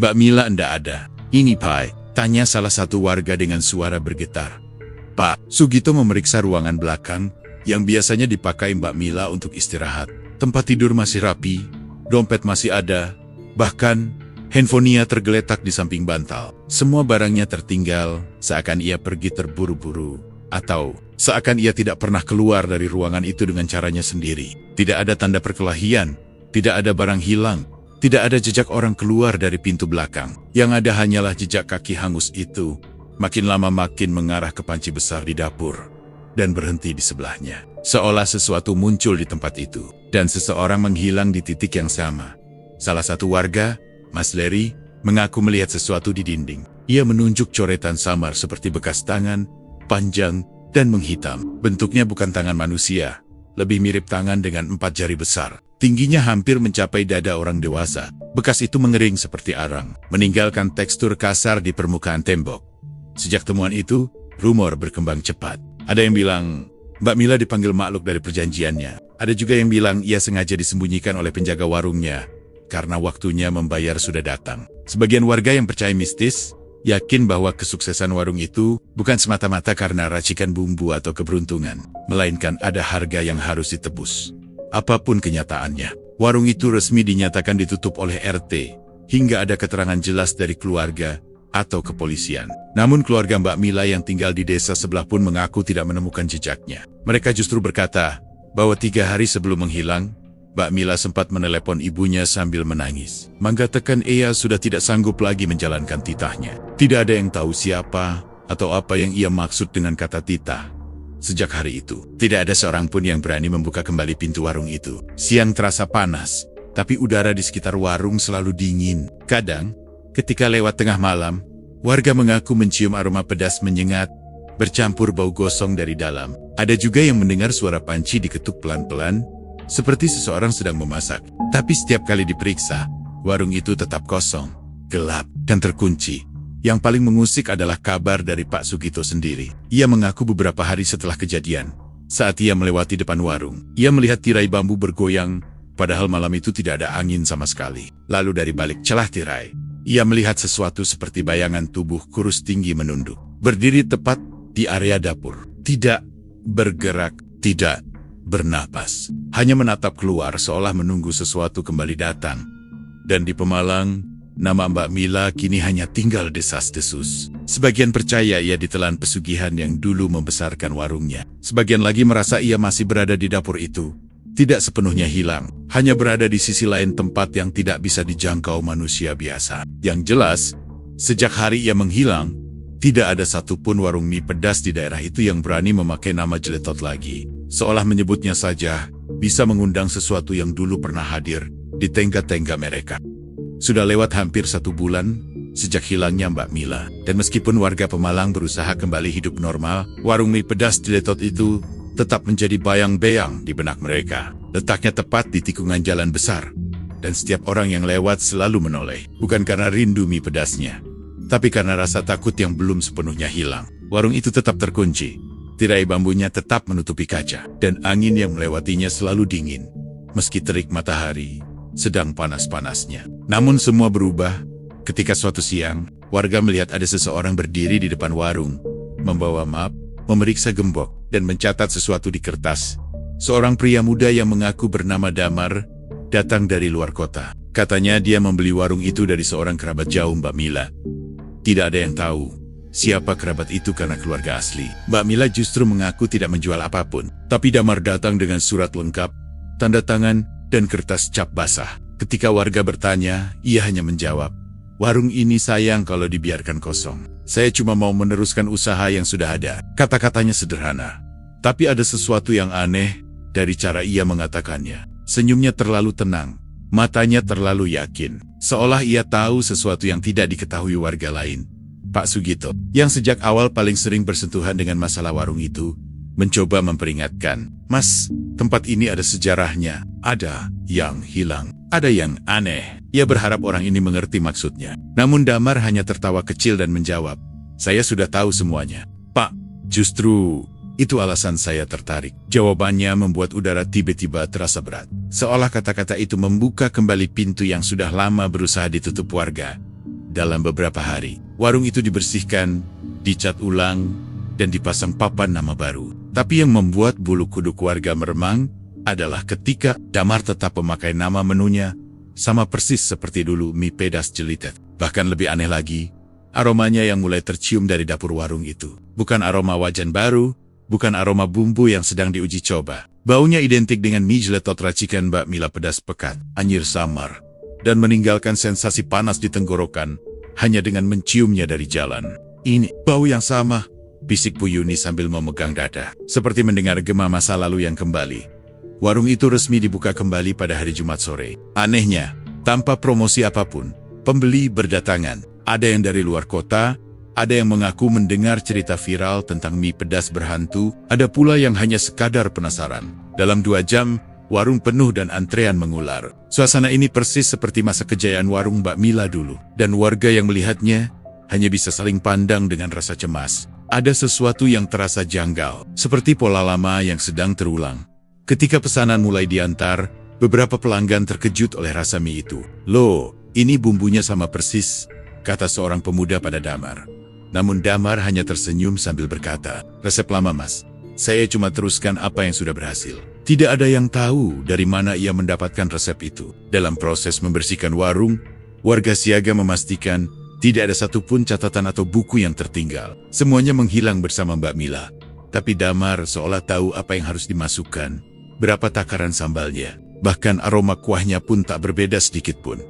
Mbak Mila ndak ada. "Ini Pai," tanya salah satu warga dengan suara bergetar. Pak Sugito memeriksa ruangan belakang yang biasanya dipakai Mbak Mila untuk istirahat. Tempat tidur masih rapi, dompet masih ada, bahkan handphonenya tergeletak di samping bantal. Semua barangnya tertinggal, seakan ia pergi terburu-buru, atau seakan ia tidak pernah keluar dari ruangan itu dengan caranya sendiri. Tidak ada tanda perkelahian, tidak ada barang hilang, tidak ada jejak orang keluar dari pintu belakang. Yang ada hanyalah jejak kaki hangus itu, makin lama makin mengarah ke panci besar di dapur, dan berhenti di sebelahnya. Seolah sesuatu muncul di tempat itu, dan seseorang menghilang di titik yang sama. Salah satu warga, Mas Leri, mengaku melihat sesuatu di dinding. Ia menunjuk coretan samar seperti bekas tangan, panjang, dan menghitam. Bentuknya bukan tangan manusia, lebih mirip tangan dengan 4 jari besar. Tingginya hampir mencapai dada orang dewasa. Bekas itu mengering seperti arang, meninggalkan tekstur kasar di permukaan tembok. Sejak temuan itu, rumor berkembang cepat. Ada yang bilang Mbak Mila dipanggil makhluk dari perjanjiannya. Ada juga yang bilang ia sengaja disembunyikan oleh penjaga warungnya karena waktunya membayar sudah datang. Sebagian warga yang percaya mistis yakin bahwa kesuksesan warung itu bukan semata-mata karena racikan bumbu atau keberuntungan, melainkan ada harga yang harus ditebus. Apapun kenyataannya, warung itu resmi dinyatakan ditutup oleh RT hingga ada keterangan jelas dari keluarga atau kepolisian. Namun keluarga Mbak Mila yang tinggal di desa sebelah pun mengaku tidak menemukan jejaknya. Mereka justru berkata bahwa 3 hari sebelum menghilang, Mbak Mila sempat menelepon ibunya sambil menangis. Mengatakan ia sudah tidak sanggup lagi menjalankan titahnya. Tidak ada yang tahu siapa atau apa yang ia maksud dengan kata titah. Sejak hari itu, tidak ada seorang pun yang berani membuka kembali pintu warung itu. Siang terasa panas, tapi udara di sekitar warung selalu dingin. Kadang, ketika lewat tengah malam, warga mengaku mencium aroma pedas menyengat, bercampur bau gosong dari dalam. Ada juga yang mendengar suara panci diketuk pelan-pelan, seperti seseorang sedang memasak. Tapi setiap kali diperiksa, warung itu tetap kosong, gelap, dan terkunci. Yang paling mengusik adalah kabar dari Pak Sugito sendiri. Ia mengaku beberapa hari setelah kejadian, saat ia melewati depan warung, ia melihat tirai bambu bergoyang, padahal malam itu tidak ada angin sama sekali. Lalu dari balik celah tirai, ia melihat sesuatu seperti bayangan tubuh kurus tinggi menunduk, berdiri tepat di area dapur. Tidak bergerak, tidak bernapas, hanya menatap keluar seolah menunggu sesuatu kembali datang. Dan di Pemalang, nama Mbak Mila kini hanya tinggal desas-desus. Sebagian percaya ia ditelan pesugihan yang dulu membesarkan warungnya. Sebagian lagi merasa ia masih berada di dapur itu. Tidak sepenuhnya hilang, hanya berada di sisi lain tempat yang tidak bisa dijangkau manusia biasa. Yang jelas, sejak hari ia menghilang, tidak ada satupun warung mie pedas di daerah itu yang berani memakai nama Jeletot lagi. Seolah menyebutnya saja, bisa mengundang sesuatu yang dulu pernah hadir di tengga-tengga mereka. Sudah lewat hampir 1 bulan sejak hilangnya Mbak Mila. Dan meskipun warga Pemalang berusaha kembali hidup normal, warung mie pedas Jeletot itu tetap menjadi bayang-bayang di benak mereka. Letaknya tepat di tikungan jalan besar, dan setiap orang yang lewat selalu menoleh. Bukan karena rindu mie pedasnya, tapi karena rasa takut yang belum sepenuhnya hilang. Warung itu tetap terkunci, tirai bambunya tetap menutupi kaca, dan angin yang melewatinya selalu dingin, meski terik matahari sedang panas-panasnya. Namun semua berubah ketika suatu siang, warga melihat ada seseorang berdiri di depan warung, membawa map, memeriksa gembok, dan mencatat sesuatu di kertas. Seorang pria muda yang mengaku bernama Damar, datang dari luar kota. Katanya dia membeli warung itu dari seorang kerabat jauh Mbak Mila. Tidak ada yang tahu siapa kerabat itu karena keluarga asli. Mbak Mila justru mengaku tidak menjual apapun. Tapi Damar datang dengan surat lengkap, tanda tangan, dan kertas cap basah. Ketika warga bertanya, ia hanya menjawab, "Warung ini sayang kalau dibiarkan kosong. Saya cuma mau meneruskan usaha yang sudah ada." Kata-katanya sederhana. Tapi ada sesuatu yang aneh dari cara ia mengatakannya. Senyumnya terlalu tenang. Matanya terlalu yakin, seolah ia tahu sesuatu yang tidak diketahui warga lain. Pak Sugito, yang sejak awal paling sering bersentuhan dengan masalah warung itu, mencoba memperingatkan, "Mas, tempat ini ada sejarahnya. Ada yang hilang, ada yang aneh." Ia berharap orang ini mengerti maksudnya. Namun Damar hanya tertawa kecil dan menjawab, "Saya sudah tahu semuanya, Pak. Justru itu alasan saya tertarik." Jawabannya membuat udara tiba-tiba terasa berat. Seolah kata-kata itu membuka kembali pintu yang sudah lama berusaha ditutup warga. Dalam beberapa hari, warung itu dibersihkan, dicat ulang, dan dipasang papan nama baru. Tapi yang membuat bulu kuduk warga meremang adalah ketika Damar tetap memakai nama menunya, sama persis seperti dulu mie pedas jelitet. Bahkan lebih aneh lagi, aromanya yang mulai tercium dari dapur warung itu. Bukan aroma wajan baru, bukan aroma bumbu yang sedang diuji coba. Baunya identik dengan mie jeletot racikan Mbak Mila pedas pekat, anyir samar, dan meninggalkan sensasi panas di tenggorokan hanya dengan menciumnya dari jalan. "Ini bau yang sama," bisik Bu Yuni sambil memegang dada, seperti mendengar gema masa lalu yang kembali. Warung itu resmi dibuka kembali pada hari Jumat sore. Anehnya, tanpa promosi apapun, pembeli berdatangan. Ada yang dari luar kota, ada yang mengaku mendengar cerita viral tentang mie pedas berhantu, ada pula yang hanya sekadar penasaran. Dalam 2 jam, warung penuh dan antrean mengular. Suasana ini persis seperti masa kejayaan warung Mbak Mila dulu. Dan warga yang melihatnya hanya bisa saling pandang dengan rasa cemas. Ada sesuatu yang terasa janggal, seperti pola lama yang sedang terulang. Ketika pesanan mulai diantar, beberapa pelanggan terkejut oleh rasa mie itu. "Loh, ini bumbunya sama persis," kata seorang pemuda pada Damar. Namun Damar hanya tersenyum sambil berkata, "Resep lama, Mas. Saya cuma teruskan apa yang sudah berhasil." Tidak ada yang tahu dari mana ia mendapatkan resep itu. Dalam proses membersihkan warung, warga siaga memastikan tidak ada satupun catatan atau buku yang tertinggal. Semuanya menghilang bersama Mbak Mila. Tapi Damar seolah tahu apa yang harus dimasukkan, berapa takaran sambalnya. Bahkan aroma kuahnya pun tak berbeda sedikit pun.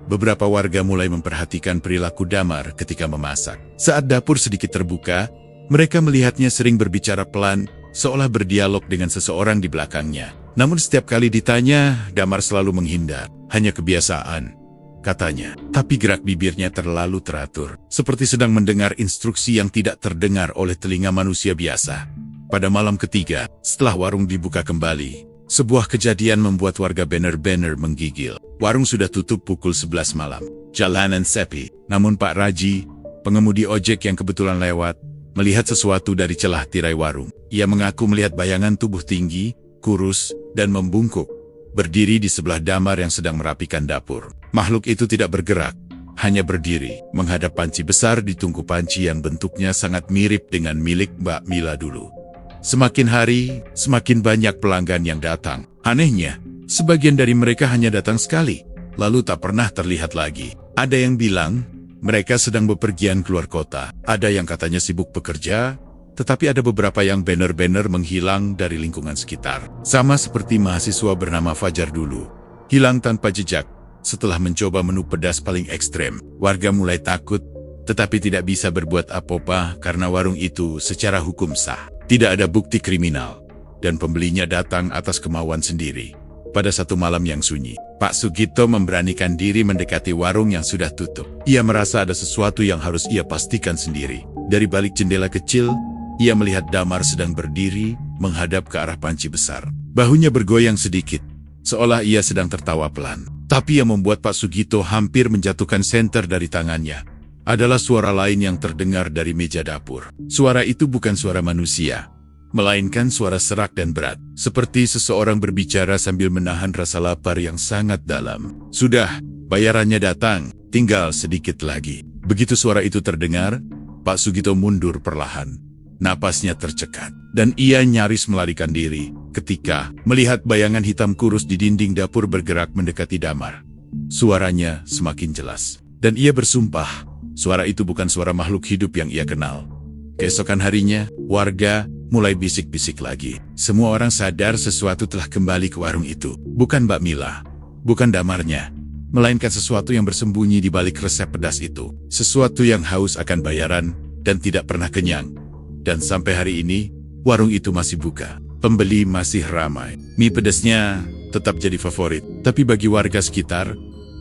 Beberapa warga mulai memperhatikan perilaku Damar ketika memasak. Saat dapur sedikit terbuka, mereka melihatnya sering berbicara pelan, seolah berdialog dengan seseorang di belakangnya. Namun setiap kali ditanya, Damar selalu menghindar. "Hanya kebiasaan," katanya. Tapi gerak bibirnya terlalu teratur, seperti sedang mendengar instruksi yang tidak terdengar oleh telinga manusia biasa. Pada malam ketiga, setelah warung dibuka kembali, sebuah kejadian membuat warga benar-benar menggigil. Warung sudah tutup pukul 11 malam. Jalanan sepi. Namun Pak Raji, pengemudi ojek yang kebetulan lewat, melihat sesuatu dari celah tirai warung. Ia mengaku melihat bayangan tubuh tinggi, kurus, dan membungkuk, berdiri di sebelah Damar yang sedang merapikan dapur. Makhluk itu tidak bergerak, hanya berdiri, menghadap panci besar di tungku panci yang bentuknya sangat mirip dengan milik Mbak Mila dulu. Semakin hari, semakin banyak pelanggan yang datang. Anehnya, sebagian dari mereka hanya datang sekali, lalu tak pernah terlihat lagi. Ada yang bilang, mereka sedang bepergian keluar kota. Ada yang katanya sibuk bekerja, tetapi ada beberapa yang benar-benar menghilang dari lingkungan sekitar. Sama seperti mahasiswa bernama Fajar dulu. Hilang tanpa jejak, setelah mencoba menu pedas paling ekstrem. Warga mulai takut, tetapi tidak bisa berbuat apa-apa karena warung itu secara hukum sah. Tidak ada bukti kriminal, dan pembelinya datang atas kemauan sendiri. Pada satu malam yang sunyi, Pak Sugito memberanikan diri mendekati warung yang sudah tutup. Ia merasa ada sesuatu yang harus ia pastikan sendiri. Dari balik jendela kecil, ia melihat Damar sedang berdiri, menghadap ke arah panci besar. Bahunya bergoyang sedikit, seolah ia sedang tertawa pelan. Tapi yang membuat Pak Sugito hampir menjatuhkan senter dari tangannya adalah suara lain yang terdengar dari meja dapur. Suara itu bukan suara manusia, melainkan suara serak dan berat, seperti seseorang berbicara sambil menahan rasa lapar yang sangat dalam. "Sudah, bayarannya datang, tinggal sedikit lagi." Begitu suara itu terdengar, Pak Sugito mundur perlahan. Napasnya tercekat, dan ia nyaris melarikan diri ketika melihat bayangan hitam kurus di dinding dapur bergerak mendekati Damar. Suaranya semakin jelas. Dan ia bersumpah, suara itu bukan suara makhluk hidup yang ia kenal. Keesokan harinya, warga mulai bisik-bisik lagi. Semua orang sadar sesuatu telah kembali ke warung itu. Bukan Mbak Mila, bukan damarnya, melainkan sesuatu yang bersembunyi di balik resep pedas itu. Sesuatu yang haus akan bayaran dan tidak pernah kenyang. Dan sampai hari ini, warung itu masih buka. Pembeli masih ramai. Mie pedasnya tetap jadi favorit. Tapi bagi warga sekitar,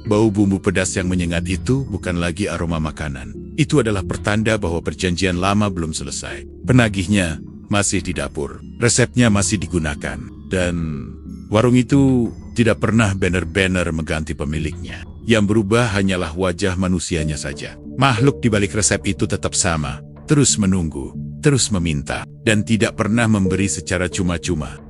bau bumbu pedas yang menyengat itu bukan lagi aroma makanan. Itu adalah pertanda bahwa perjanjian lama belum selesai. Penagihnya masih di dapur. Resepnya masih digunakan. Dan warung itu tidak pernah benar-benar mengganti pemiliknya. Yang berubah hanyalah wajah manusianya saja. Makhluk di balik resep itu tetap sama. Terus menunggu, terus meminta, dan tidak pernah memberi secara cuma-cuma.